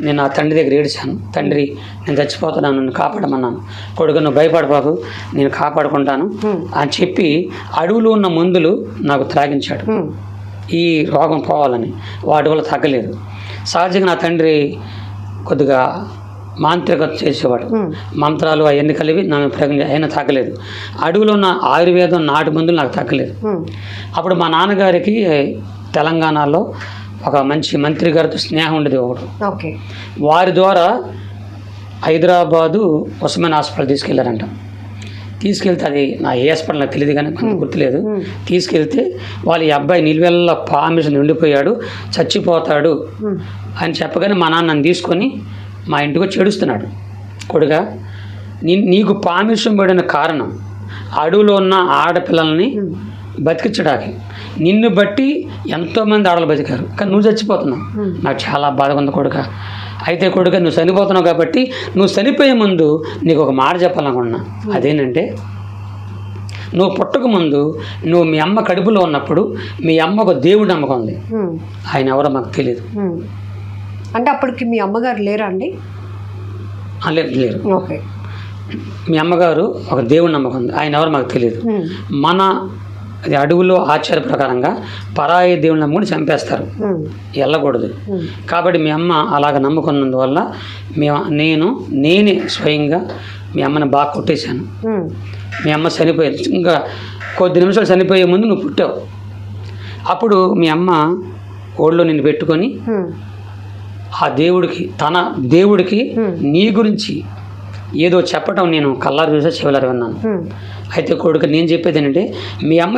నేను నా తండ్రి దగ్గర ఏడిచాను. తండ్రి, నేను చచ్చిపోతున్నాను, నన్ను కాపాడమన్నాను. కొడుకు, నువ్వు భయపడబాకు, నేను కాపాడుకుంటాను అని చెప్పి అడవులో ఉన్న మందులు నాకు త్రాగించాడు ఈ రోగం పోవాలని. వాటి వల్ల తగ్గలేదు. సహజంగా నా తండ్రి కొద్దిగా మాంత్రికత చేసేవాడు, మంత్రాలు అవన్నీ కలిపి నా ప్రయోగం అయినా తగ్గలేదు. అడవిలో ఉన్న ఆయుర్వేదం నాటు మందులు నాకు తగ్గలేదు. అప్పుడు మా నాన్నగారికి తెలంగాణలో ఒక మంచి మంత్రి గారితో స్నేహం ఉండేది ఒకడు. వారి ద్వారా హైదరాబాదు ఉస్మాన్ హాస్పిటల్ తీసుకెళ్లారంట. తీసుకెళ్తే అది నా ఏ హాస్పిటల్ నాకు తెలియదు కానీ మనకు గుర్తులేదు. తీసుకెళ్తే వాళ్ళ ఈ అబ్బాయి నిలువెల్ల పామిషన్ ఉండిపోయాడు, చచ్చిపోతాడు అని చెప్పగానే మా నాన్న నన్ను తీసుకొని మా ఇంటికి వచ్చి ఏడుస్తున్నాడు. కొడుగా, నీకు పామిషన్ పడిన కారణం అడవిలో ఉన్న ఆడపిల్లల్ని బతికించడానికి. నిన్ను బట్టి ఎంతోమంది ఆడలు బతికారు, కానీ నువ్వు చచ్చిపోతున్నావు. నాకు చాలా బాధగా ఉంది కొడుక. అయితే కొడుక, నువ్వు చనిపోతున్నావు కాబట్టి నువ్వు చనిపోయే ముందు నీకు ఒక మాట చెప్పాలనుకున్నా. అదేంటంటే, నువ్వు పుట్టక ముందు నువ్వు మీ అమ్మ కడుపులో ఉన్నప్పుడు మీ అమ్మ ఒక దేవుడి నమ్మకం ఉంది. ఆయన ఎవరో మాకు తెలియదు. అంటే అప్పటికి మీ అమ్మగారు లేరా అండి? లేరు. మీ అమ్మగారు ఒక దేవుడి నమ్మకం ఉంది. ఆయన ఎవరో మాకు తెలియదు. మన అది అడవుల్లో ఆచార ప్రకారంగా పరాయి దేవుని నమ్ముకుని చంపేస్తారు, వెళ్ళకూడదు. కాబట్టి మీ అమ్మ అలాగ నమ్ముకున్నందువల్ల నేనే స్వయంగా మీ అమ్మని బాగా కొట్టేశాను. మీ అమ్మ చనిపోయింది, ఇంకా కొద్ది నిమిషాలు చనిపోయే ముందు నువ్వు పుట్టావు. అప్పుడు మీ అమ్మ ఓళ్ళో నిన్ను పెట్టుకొని ఆ దేవుడికి నీ గురించి ఏదో చెప్పటం నేను కళ్ళారు చూసా చెవులారు విన్నాను. అయితే కొడుకు నేను చెప్పేది ఏంటంటే, మీ అమ్మ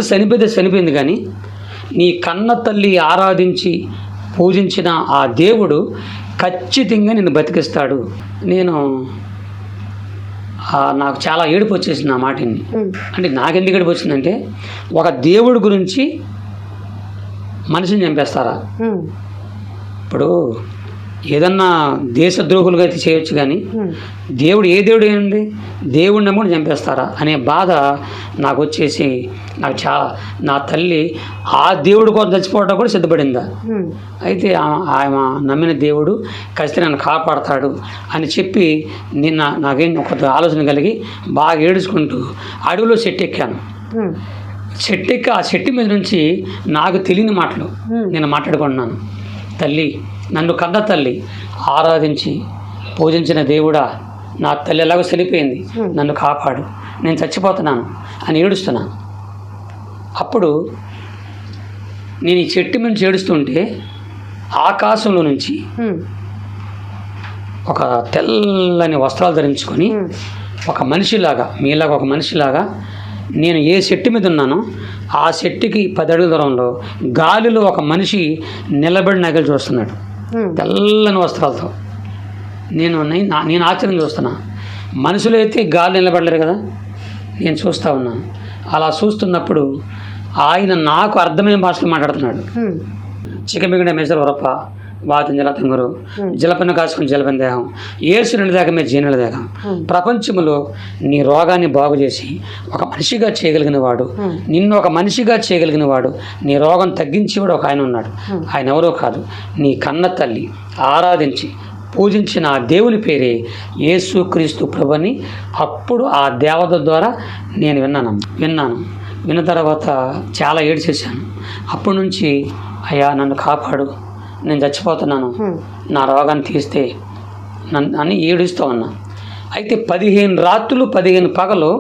చనిపోయింది కానీ నీ కన్న తల్లి ఆరాధించి పూజించిన ఆ దేవుడు ఖచ్చితంగా నిన్ను బతికిస్తాడు. నాకు చాలా ఏడుపు వచ్చేసింది ఆ మాటని. అంటే నాకెందుకు ఏడుపు వచ్చిందంటే, ఒక దేవుడి గురించి మనిషిని చంపేస్తారా? ఇప్పుడు ఏదన్నా దేశద్రోహులుగా అయితే చేయొచ్చు, కానీ దేవుడు ఏ దేవుడు ఏంటి, దేవుడిని నమ్ముకుని చంపేస్తారా అనే బాధ నాకు వచ్చేసి, నాకు చాలా, నా తల్లి ఆ దేవుడి కోసం చచ్చిపోవడం కూడా సిద్ధపడిందా. అయితే ఆమె నమ్మిన దేవుడు ఖచ్చితంగా నన్ను కాపాడతాడు అని చెప్పి నాకేం ఒక ఆలోచన కలిగి బాగా ఏడుచుకుంటూ అడవిలో చెట్టు ఎక్కాను. చెట్టు ఎక్కి ఆ చెట్టు మీద నుంచి నాకు తెలియని మాటలు నేను మాట్లాడుకుంటున్నాను. తల్లి, నన్ను కన్న తల్లి ఆరాధించి పూజించిన దేవుడా, నా తల్లి ఎలాగో చనిపోయింది, నన్ను కాపాడు, నేను చచ్చిపోతున్నాను అని ఏడుస్తున్నాను. అప్పుడు నేను ఈ చెట్టు నుంచి ఏడుస్తుంటే ఆకాశంలో నుంచి ఒక తెల్లని వస్త్రాలు ధరించుకొని ఒక మనిషిలాగా, మీలాగా ఒక మనిషిలాగా, నేను ఏ చెట్టు మీద ఉన్నానో ఆ చెట్టుకి 10 అడుగుల దూరంలో గాలిలో ఒక మనిషి నిలబడి నగలు చూస్తున్నాడు, తెల్లని వస్త్రాలతో. నేను ఆశ్చర్యం చూస్తున్నా. మనుషులు అయితే గాలి నిలబడలేరు కదా, నేను చూస్తూ ఉన్నాను. అలా చూస్తున్నప్పుడు ఆయన నాకు అర్థమైన భాషలో మాట్లాడుతున్నాడు. చికమిగిన మెసరు వరప వాతిని జల తంగురు జలపన్ను కాసుకుని జలపని దేహం ఏసు నిండి దాకా మీరు జీనుల దేహం. ప్రపంచంలో నీ రోగాన్ని బాగు చేసి ఒక మనిషిగా చేయగలిగిన వాడు, నిన్ను ఒక మనిషిగా చేయగలిగిన వాడు, నీ రోగం తగ్గించేవాడు ఒక ఆయన ఉన్నాడు. ఆయన ఎవరో కాదు, నీ కన్న తల్లి ఆరాధించి పూజించిన ఆ దేవుని పేరే యేసుక్రీస్తు ప్రభుని. అప్పుడు ఆ దేవత ద్వారా నేను విన్న తర్వాత చాలా ఏడ్చేశాను. అప్పటి నుంచి అయ్యా నన్ను కాపాడు, నేను చచ్చిపోతున్నాను, నా రోగాన్ని తీస్తే అని ఏడుస్తూ ఉన్నా. అయితే 15 రాత్రులు 15 పగలు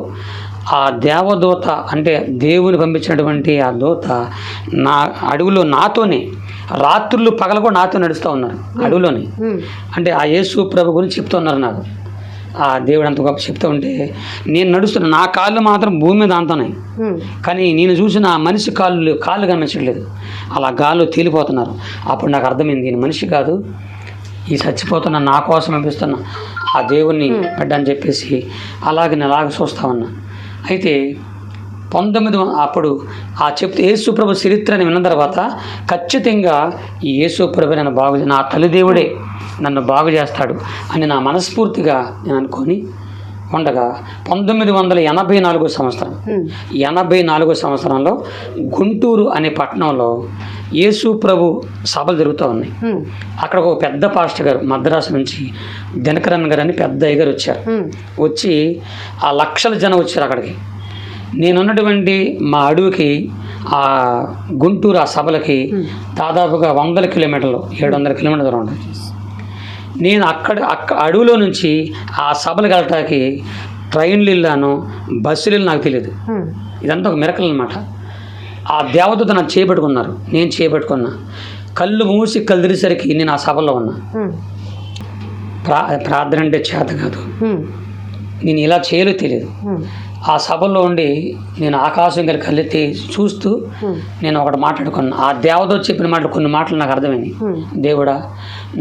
ఆ దేవదూత, అంటే దేవుని పంపించినటువంటి ఆ దూత నా అడవిలో నాతోనే, రాత్రులు పగలు కూడా నాతో నడుస్తూ ఉన్నారు అడవిలోనే. అంటే ఆ యేసు ప్రభు గురించి చెప్తూ ఉన్నారు నాకు. ఆ దేవుడు అంత గొప్ప చెప్తూ ఉంటే నేను నడుస్తున్నా, నా కాళ్ళు మాత్రం భూమి మీద అంతున్నాయి, కానీ నేను చూసిన ఆ మనిషి కాళ్ళు కనిపించట్లేదు, అలా గాల్లో తేలిపోతున్నారు. అప్పుడు నాకు అర్థమైంది, నేను మనిషి కాదు, ఈ చచ్చిపోతున్నా నా కోసం అనిపిస్తున్నా ఆ దేవుణ్ణి అని చెప్పేసి నేను అలాగ చూస్తూ ఉన్నా. అయితే 19 అప్పుడు ఆ యేసుప్రభు చరిత్రని విన్న తర్వాత ఖచ్చితంగా ఈ యేసుప్రభు నన్ను నా తల్లిదేవుడే నన్ను బాగు చేస్తాడు అని నా మనస్ఫూర్తిగా నేను అనుకొని ఉండగా 1984 సంవత్సరం 84 సంవత్సరంలో గుంటూరు అనే పట్టణంలో యేసు ప్రభు సభలు జరుగుతూ ఉన్నాయి. అక్కడ ఒక పెద్ద పాస్టర్ గారు మద్రాసు నుంచి దినకరన్ గారు అని పెద్ద అయ్య గారు వచ్చారు. వచ్చి ఆ లక్షల జనం వచ్చారు అక్కడికి. నేనున్నటువంటి మా అడవికి ఆ గుంటూరు ఆ సభలకి దాదాపుగా 100 కిలోమీటర్లు 700 కిలోమీటర్ల దూరం ఉంటుంది. నేను అక్కడ అడవిలో నుంచి ఆ సభలకు వెళ్ళటానికి ట్రైన్లు వెళ్ళాను, బస్సులు వెళ్ళి నాకు తెలియదు. ఇదంతా ఒక మిరకల్ అనమాట. ఆ దేవదూత నన్ను చేపట్టుకున్నారు, నేను చేపట్టుకున్నా. కళ్ళు మూసి కళ్ళు తెరిసరికి నేను ఆ సభలో ఉన్నా. ప్రార్థన అంటే చేత కాదు, నేను ఇలా చేయలో తెలియదు. ఆ సభలో ఉండి నేను ఆకాశం గారి కళ్ళెత్తి చూస్తూ నేను ఒకటి మాట్లాడుకున్నాను. ఆ దేవదూత చెప్పిన మాటలు, కొన్ని మాటలు నాకు అర్థమైంది. దేవుడా,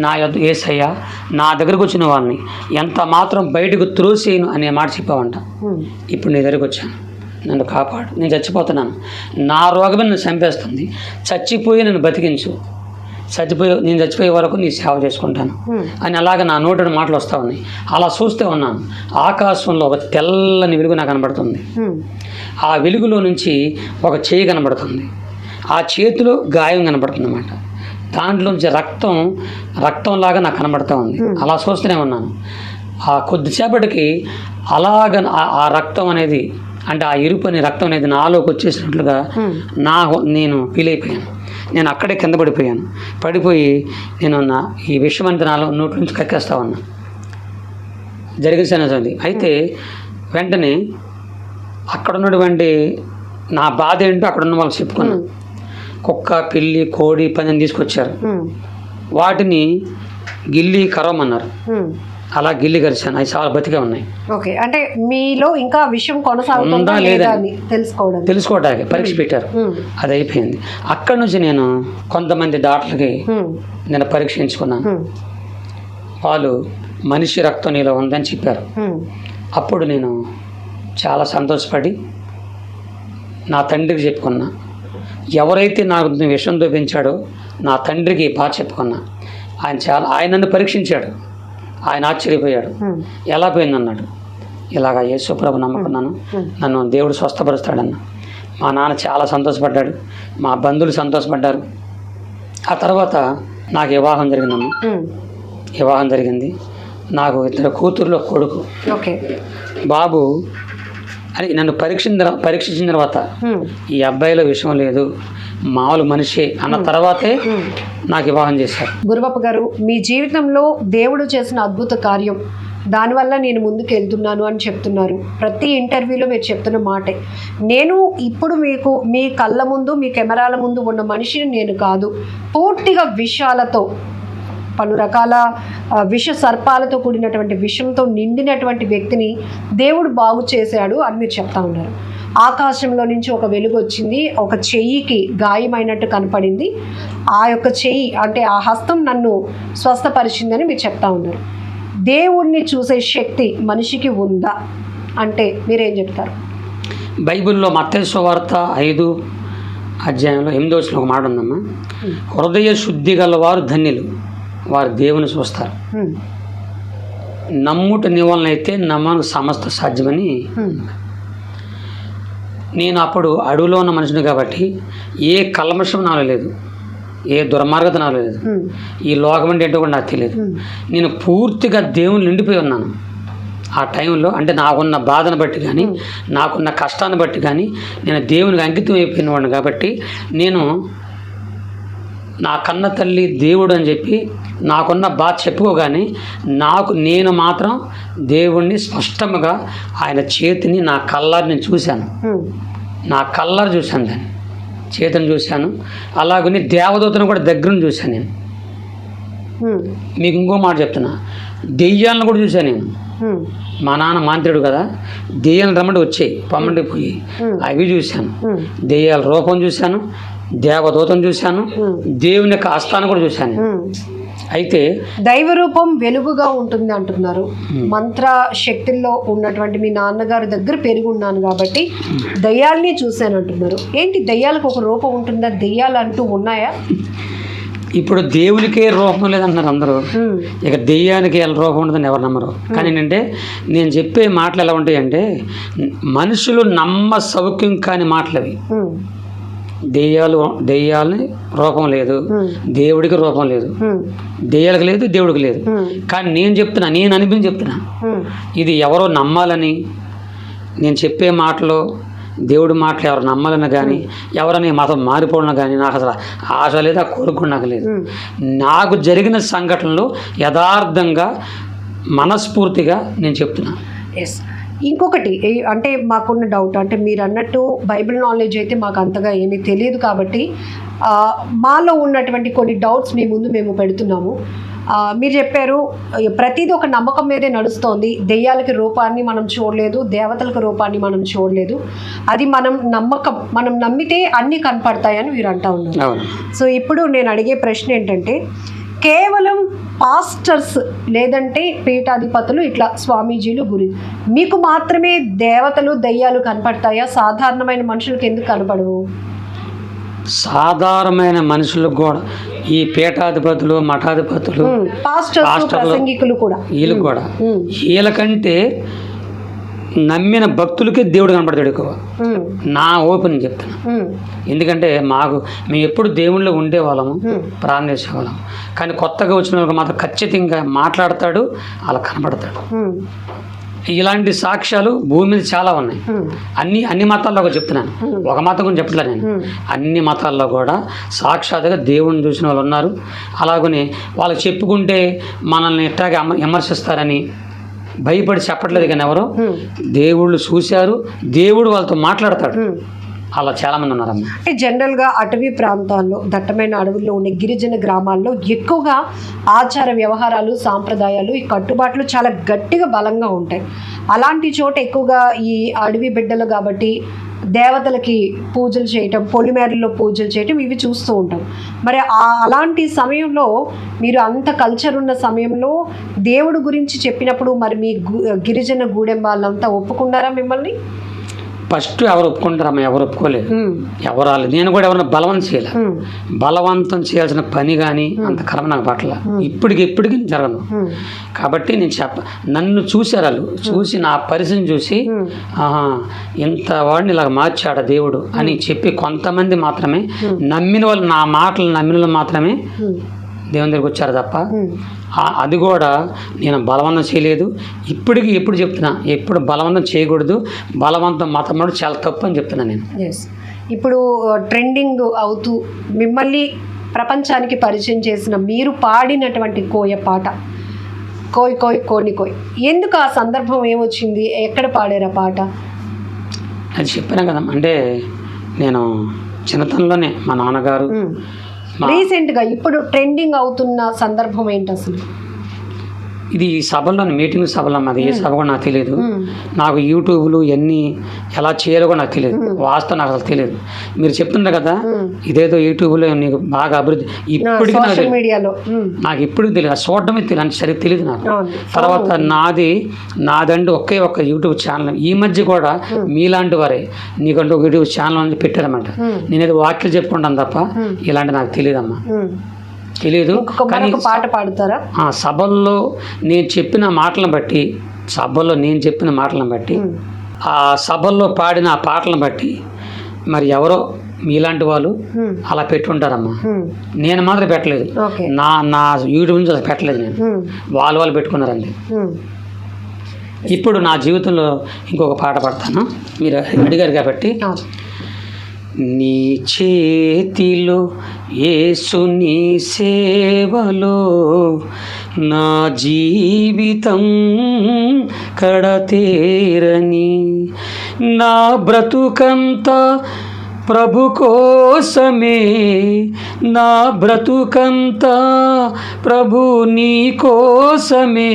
నా యేసయ్య, నా దగ్గరకు వచ్చిన వాళ్ళని ఎంత మాత్రం బయటకు త్రోసేయను అనే మాట చెప్పావంట. ఇప్పుడు నీ దగ్గరకు వచ్చాను, నన్ను కాపాడు, నేను చచ్చిపోతున్నాను, నా రోగమే నన్ను చంపేస్తుంది, చచ్చిపోయి నన్ను బతికించు, నేను చచ్చిపోయే వరకు నీ సేవ చేసుకుంటాను అని అలాగే నా నోటి మాటలు వస్తూ ఉన్నాయి. అలా చూస్తూ ఉన్నాను. ఆకాశంలో ఒక తెల్లని వెలుగు నాకు కనబడుతుంది. ఆ వెలుగులో నుంచి ఒక చేయి కనబడుతుంది, ఆ చేతిలో గాయం కనబడుతుంది అన్నమాట. దాంట్లోంచి రక్తంలాగా నాకు కనబడుతూ ఉంది. అలా చూస్తూనే ఉన్నాను. ఆ కొద్దిసేపటికి ఆ రక్తం అనేది, అంటే ఆ ఎరుపు అనే రక్తం అనేది నాలోకి వచ్చేసినట్లుగా నేను ఫీల్ అయిపోయాను. నేను అక్కడే కింద పడిపోయి నేను ఈ విషయం అంతా నాలో నోటి నుంచి కక్కేస్తా ఉన్నా. జరిగిన సంగతి. అయితే వెంటనే అక్కడ ఉన్నటువంటి నా బాధ ఏంటో అక్కడ ఉన్న వాళ్ళకి చెప్పుకున్నాను. కుక్క, పిల్లి, కోడి, పందిని తీసుకొచ్చారు. వాటిని గిల్లి కరవమన్నారు. అలా గిల్లి కరిచాను. అవి చాలా బతికే ఉన్నాయి. ఓకే, అంటే మీలో ఇంకా విషయం కొనసాగుతుందా లేదా అని తెలుసుకోవడానికి పరీక్ష పెట్టారు. అది అయిపోయింది. అక్కడి నుంచి నేను కొంతమంది డాక్టర్కి నేను పరీక్షించుకున్నాను. వాళ్ళు మనిషి రక్తం నీలో ఉందని చెప్పారు. అప్పుడు నేను చాలా సంతోషపడి నా తండ్రికి చెప్పుకున్నా. ఎవరైతే నాకు విషం చూపించాడో నా తండ్రికి బాగా చెప్పుకున్నా. ఆయన నన్ను పరీక్షించాడు. ఆయన ఆశ్చర్యపోయాడు. ఎలా పోయిందన్నాడు. ఇలాగ యేసుప్రభు నమ్ముకున్నాను, నన్ను దేవుడు స్వస్థపరుస్తాడన్న. మా నాన్న చాలా సంతోషపడ్డాడు, మా బంధువులు సంతోషపడ్డారు. ఆ తర్వాత నాకు వివాహం జరిగిందమ్మ. వివాహం జరిగింది. నాకు 2 కూతుర్లు, 1 కొడుకు. ఓకే, బాబు అని నన్ను పరీక్షించిన తర్వాత ఈ అబ్బాయిలో విషయం లేదు, మామూలు మనిషి అన్న తర్వాతే నాకు వివాహం చేశారు. గురువప్ప గారు, మీ జీవితంలో దేవుడు చేసిన అద్భుత కార్యం, దానివల్ల నేను ముందుకు వెళ్తున్నాను అని చెప్తున్నారు. ప్రతి ఇంటర్వ్యూలో మీరు చెప్తున్న మాటే, నేను ఇప్పుడు మీకు మీ కళ్ళ ముందు, మీ కెమెరాల ముందు ఉన్న మనిషిని నేను కాదు, పూర్తిగా విషాలతో, పలు రకాల విష సర్పాలతో కూడినటువంటి విషంతో నిండినటువంటి వ్యక్తిని దేవుడు బాగు చేశాడు అని మీరు చెప్తా ఉన్నారు. ఆకాశంలో నుంచి ఒక వెలుగు వచ్చింది, ఒక చెయ్యికి గాయమైనట్టు కనపడింది, ఆ యొక్క చెయ్యి అంటే ఆ హస్తం నన్ను స్వస్థపరిచిందని మీరు చెప్తా ఉన్నారు. దేవుణ్ణి చూసే శక్తి మనిషికి ఉందా అంటే మీరేం చెప్తారు? బైబిల్లో మత్తయి సువార్త 5 అధ్యాయంలో 8వ వచనంలో ఒక మాట ఉందమ్మా. హృదయ శుద్ధి గలవారు ధన్యులు, వారు దేవుని చూస్తారు. నమ్ముట నివలనైతే నమ్మకు సమస్త సాధ్యమని. నేను అప్పుడు అడవిలో ఉన్న మనిషిని కాబట్టి ఏ కల్మషం నాలో లేదు, ఏ దుర్మార్గత నాలో లేదు, ఈ లోకం అంటే ఏంటో కూడా నాకు తెలియదు. నేను పూర్తిగా దేవుని నిండిపోయి ఉన్నాను ఆ టైంలో. అంటే నాకున్న బాధను బట్టి కానీ, నాకున్న కష్టాన్ని బట్టి కానీ నేను దేవునికి అంకితం అయిపోయినవాడిని కాబట్టి, నేను నా కన్న తల్లి దేవుడు అని చెప్పి నాకున్న బాధ చెప్పుకోగానే నేను మాత్రం దేవుణ్ణి స్పష్టంగా ఆయన చేతిని నా కళ్ళారు నేను చూశాను. నా కళ్ళారు చూశాను, దాన్ని చేతిని చూశాను. అలాగని దేవదూతను కూడా దగ్గరను చూశాను నేను. మీకు ఇంకో మాట చెప్తున్నా, దెయ్యాలను కూడా చూశాను నేను. మా నాన్న మాంత్రుడు కదా, దెయ్యాలను రమ్మంటే వచ్చాయి, పమ్మంటే పోయి, అవి చూశాను. దెయ్యాల రూపం చూశాను, దేవదూతను చూశాను, దేవుని యొక్క హస్తాన్ని కూడా చూశాను. అయితే దైవ రూపం వెలుగుగా ఉంటుంది అంటున్నారు. మంత్ర శక్తుల్లో ఉన్నటువంటి మీ నాన్నగారి దగ్గర పెరిగి ఉన్నాను కాబట్టి దయ్యాల్ని చూశాను అంటున్నారు. ఏంటి, దయ్యాలకు ఒక రూపం ఉంటుందా? దయ్యాలు అంటూ ఉన్నాయా? ఇప్పుడు దేవునికే రూపం లేదంటున్నారు అందరూ. ఇక దెయ్యానికి రూపం ఉండదని ఎవరు నమ్మరు. కానీ ఏంటంటే నేను చెప్పే మాటలు ఎలా ఉంటాయంటే, మనుషులు నమ్మ సౌఖ్యం కాని మాటలు అవి. దెయ్యాలని రూపం లేదు, దేవుడికి రూపం లేదు, దెయ్యాలకు లేదు, దేవుడికి లేదు. కానీ నేను చెప్తున్నా, నేను అనిపించి చెప్తున్నా, ఇది ఎవరో నమ్మాలని, నేను చెప్పే మాటలు దేవుడి మాటలు ఎవరు నమ్మాలని కానీ, ఎవరని మతం మారిపోవడం కానీ నాకు అసలు ఆశ లేదు, ఆ కోరిక నాకు లేదు. నాకు జరిగిన సంఘటనలు యథార్థంగా మనస్ఫూర్తిగా నేను చెప్తున్నా. ఎస్, ఇంకొకటి అంటే మాకున్న డౌట్, అంటే మీరు అన్నట్టు బైబిల్ నాలెడ్జ్ అయితే మాకు అంతగా ఏమీ తెలియదు కాబట్టి మాలో ఉన్నటువంటి కొన్ని డౌట్స్ మీ ముందు మేము పెడుతున్నాము. మీరు చెప్పారు ప్రతిదీ ఒక నమ్మకం మీదే నడుస్తోంది, దెయ్యాలకి రూపాన్ని మనం చూడలేదు, దేవతలకు రూపాన్ని మనం చూడలేదు, అది మనం నమ్మకం, మనం నమ్మితే అన్నీ కనపడతాయని మీరు అంటా ఉన్నారు. సో ఇప్పుడు నేను అడిగే ప్రశ్న ఏంటంటే, కేవలం పాస్టర్స్ లేదంటే పీఠాధిపతులు ఇట్లా స్వామీజీలు గురి మీకు మాత్రమే దేవతలు దయ్యాలు కనపడతాయా? సాధారణమైన మనుషులకు ఎందుకు కనపడవు? సాధారణమైన మనుషులకు కూడా, ఈ పీఠాధిపతులు, మఠాధిపతులు, ప్రసంగికులు కూడా, వీళ్ళకి కూడా, వీళ్ళకంటే నమ్మిన భక్తులకే దేవుడు కనపడతాడు ఎక్కువ. నా ఓపెన్ చెప్తాను. ఎందుకంటే మేము ఎప్పుడు దేవుళ్ళో ఉండేవాళ్ళము, ప్రార్థించేవాళ్ళము. కానీ కొత్తగా వచ్చిన వాళ్ళకి మాత్రం ఖచ్చితంగా మాట్లాడతాడు, అలా కనపడతాడు. ఇలాంటి సాక్ష్యాలు భూమి మీద చాలా ఉన్నాయి. అన్ని మతాల్లో చెప్తున్నాను, ఒక మతం గురించి చెప్పట్లేదు నేను. అన్ని మతాల్లో కూడా సాక్షాత్తుగా దేవుడిని చూసిన వాళ్ళు ఉన్నారు. అలాగని వాళ్ళకి చెప్పుకుంటే మనల్ని ఎట్టాగా విమర్శిస్తారని భయపడి చెప్పట్లేదు. కానీ ఎవరో దేవుళ్ళు చూశారు, దేవుడు వాళ్ళతో మాట్లాడతాడు. అలా చాలామంది ఉన్నారమ్మా. అంటే జనరల్గా అటవీ ప్రాంతాల్లో దట్టమైన అడవుల్లో ఉండే గిరిజన గ్రామాల్లో ఎక్కువగా ఆచార వ్యవహారాలు సాంప్రదాయాలు ఈ కట్టుబాట్లు చాలా గట్టిగా బలంగా ఉంటాయి. అలాంటి చోట ఎక్కువగా ఈ అడవి బిడ్డలు కాబట్టి దేవతలకి పూజలు చేయటం, పొలిమేరల్లో పూజలు చేయటం ఇవి చూస్తూ ఉంటాం. మరి అలాంటి సమయంలో మీరు అంత కల్చర్ ఉన్న సమయంలో దేవుడు గురించి చెప్పినప్పుడు మరి మీ గిరిజన గూడెం వాళ్ళంతా ఒప్పుకున్నారా మిమ్మల్ని? ఫస్ట్ ఎవరు ఒప్పుకుంటారమ్మా? ఎవరు ఒప్పుకోలేదు. ఎవరు రాలేదు. నేను కూడా ఎవరైనా బలవంతం చేయలే. బలవంతం చేయాల్సిన పని కానీ అంత కర్మ నాకు పట్ల ఇప్పటికి జరగను. కాబట్టి నేను నన్ను చూశారు వాళ్ళు, చూసి నా పరిస్థితిని చూసి ఇంత వాడిని ఇలా మార్చాడు దేవుడు అని చెప్పి కొంతమంది మాత్రమే నమ్మిన వాళ్ళు, నా మాటలు నమ్మిన వాళ్ళు మాత్రమే దేవుని దగ్గరికి వచ్చారు తప్ప అది కూడా నేను బలవంతం చేయలేదు. ఎప్పుడు చెప్తున్నా, ఎప్పుడు బలవంతం చేయకూడదు. బలవంతం మతం చాలా తప్పు అని చెప్తున్నా నేను. ఇప్పుడు ట్రెండింగ్ అవుతూ మిమ్మల్ని ప్రపంచానికి పరిచయం చేసిన మీరు పాడినటువంటి కోయ పాట కోయ్ కోయ్ కోని కోయ్, ఎందుకు ఆ సందర్భం ఏమొచ్చింది? ఎక్కడ పాడారు ఆ పాట? అది చెప్పాను కదా, అంటే నేను చిన్నతనంలోనే మా నాన్నగారు రీసెంట్గా ఇప్పుడు ట్రెండింగ్ అవుతున్న సందర్భం ఏంటి అసలు? ఇది సభల్లోని మీటింగ్ సభలో, అది ఏ సభ కూడా నాకు తెలియదు. నాకు యూట్యూబ్లు ఇవన్నీ ఎలా చేయాలో కూడా నాకు తెలియదు. వాస్తవం నాకు అసలు తెలియదు. మీరు చెప్తున్నారు కదా ఇదేదో యూట్యూబ్లో నీకు బాగా అభివృద్ధి, ఇప్పటికీ నాకు ఇప్పటికి తెలియదు. చూడటమే తెలియదు, అంటే సరిగ్గా తెలియదు నాకు. తర్వాత నాదంటూ ఒక్క యూట్యూబ్ ఛానల్ ఈ మధ్య కూడా మీలాంటి వారే నీకంటూ ఒక యూట్యూబ్ ఛానల్ అని పెట్టారన్నమాట. నేనేదో వాక్యాలు చెప్పుకుంటాను తప్ప ఇలాంటి నాకు తెలియదమ్మా, తెలియదు. కానీ పాట పాడతారా? సభల్లో నేను చెప్పిన మాటలను బట్టి ఆ సభల్లో పాడిన ఆ పాటలను బట్టి మరి మీలాంటి వాళ్ళు అలా పెట్టుంటారమ్మా. నేను మాత్రం పెట్టలేదు. నా యూట్యూబ్ నుంచి అలా పెట్టలేదు. నేను వాళ్ళు పెట్టుకున్నారండి. ఇప్పుడు నా జీవితంలో ఇంకొక పాట పాడతాను, మీరు అడిగారు కాబట్టి. నీ చేతిలో యేసుని సేవలో నా జీవితం కడతేరని, నా బ్రతుకంతా ప్రభు కోసమే, నా బ్రతుకంతా ప్రభు నీ కోసమే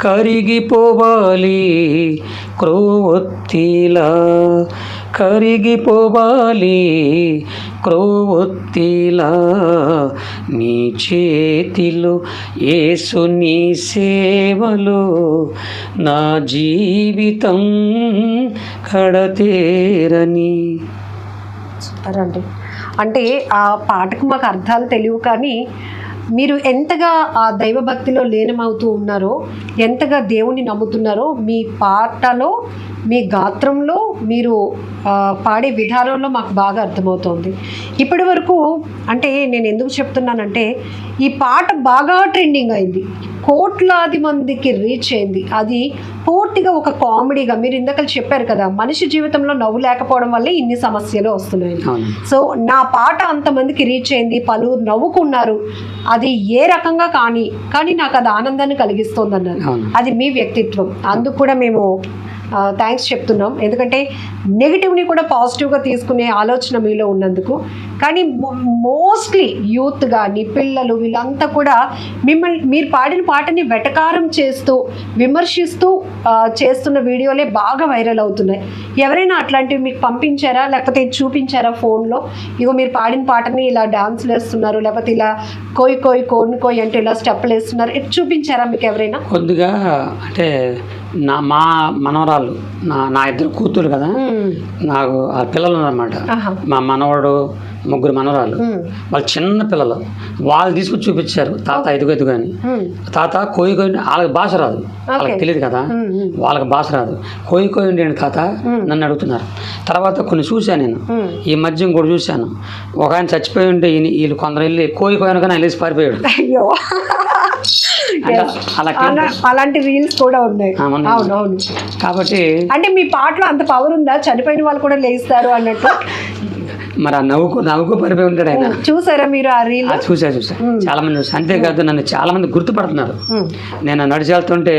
కరిగిపోవాలి క్రొవ్వొత్తిలా, కరిగిపోవాలి క్రొవ్వొత్తిలా, నీ చేతిలో యేసుని సేవలో నా జీవితం కడతేరని. సూపర్ అండి. అంటే ఆ పాటకు మాకు అర్థాలు తెలియవు, కానీ మీరు ఎంతగా ఆ దైవభక్తిలో లీనమవుతూ ఉన్నారో, ఎంతగా దేవుని నమ్ముతున్నారో మీ పాటలో, మీ గాత్రంలో, మీరు పాడే విధానంలో మాకు బాగా అర్థమవుతోంది. ఇప్పటి వరకు అంటే నేను ఎందుకు చెప్తున్నానంటే ఈ పాట బాగా ట్రెండింగ్ అయింది, కోట్లాది మందికి రీచ్ అయింది. అది పూర్తిగా ఒక కామెడీగా, మీరు ఇందాక చెప్పారు కదా మనిషి జీవితంలో నవ్వు లేకపోవడం వల్లే ఇన్ని సమస్యలు వస్తున్నాయి. సో నా పాట అంతమందికి రీచ్ అయింది, పలువురు నవ్వుకున్నారు. అది ఏ రకంగా కానీ నాకు అది ఆనందాన్ని కలిగిస్తుంది అన్నారు. అది మీ వ్యక్తిత్వం, అందుకు కూడా మేము థ్యాంక్స్ చెప్తున్నాం. ఎందుకంటే నెగిటివ్ని కూడా పాజిటివ్గా తీసుకునే ఆలోచన మీలో ఉన్నందుకు. కానీ మోస్ట్లీ యూత్ కానీ పిల్లలు వీళ్ళంతా కూడా మీరు పాడిన పాటని వెటకారం చేస్తూ విమర్శిస్తూ చేస్తున్న వీడియోలే బాగా వైరల్ అవుతున్నాయి. ఎవరైనా అట్లాంటివి మీకు పంపించారా, లేకపోతే చూపించారా ఫోన్లో? ఇగో మీరు పాడిన పాటని ఇలా డాన్స్లు వేస్తున్నారు, లేకపోతే ఇలా కోయ్ కోయ్ కోడిని కోయ్ అంటే ఇలా స్టెప్లు వేస్తున్నారు, చూపించారా మీకు ఎవరైనా? కొద్దిగా అంటే మా మనవరాలు, నా ఇద్దరు కూతురు కదా, నాకు ఆ పిల్లలు ఉన్నారన్నమాట. మా మనవడు, ముగ్గురు మనవరాలు, వాళ్ళు చిన్న పిల్లలు. వాళ్ళు తీసుకొచ్చి చూపించారు, తాత ఎదుగు అని. తాత కోయి కోయి, వాళ్ళకి భాష రాదు, వాళ్ళకి తెలియదు కదా, వాళ్ళకి భాష రాదు. కోయి కోయి ఉండే తాత నన్ను అడుగుతున్నారు. తర్వాత కొన్ని చూశాను నేను, ఈ మధ్య ఇంకోటి చూశాను. ఒక ఆయన చచ్చిపోయి ఉంటే వీళ్ళు కొందరు వెళ్ళి కోయి కోయను కానీ వెళ్ళేసి పారిపోయాడు. అలాంటి రీల్స్ కూడా ఉన్నాయి. అవునవును. కాబట్టి అంటే మీ పాటలో అంత పవర్ ఉందా, చనిపోయిన వాళ్ళు కూడా లేస్తారు అన్నట్టు? మరి ఆ నవ్వుకు పడిపోయి ఉంటాడు ఆయన. చూసారా మీరు ఆ రీల్? చూసా చాలా మంది చూసా. అంతేకాదు నన్ను చాలా మంది గుర్తుపడుతున్నారు. నేను నడిచి వెళ్తుంటే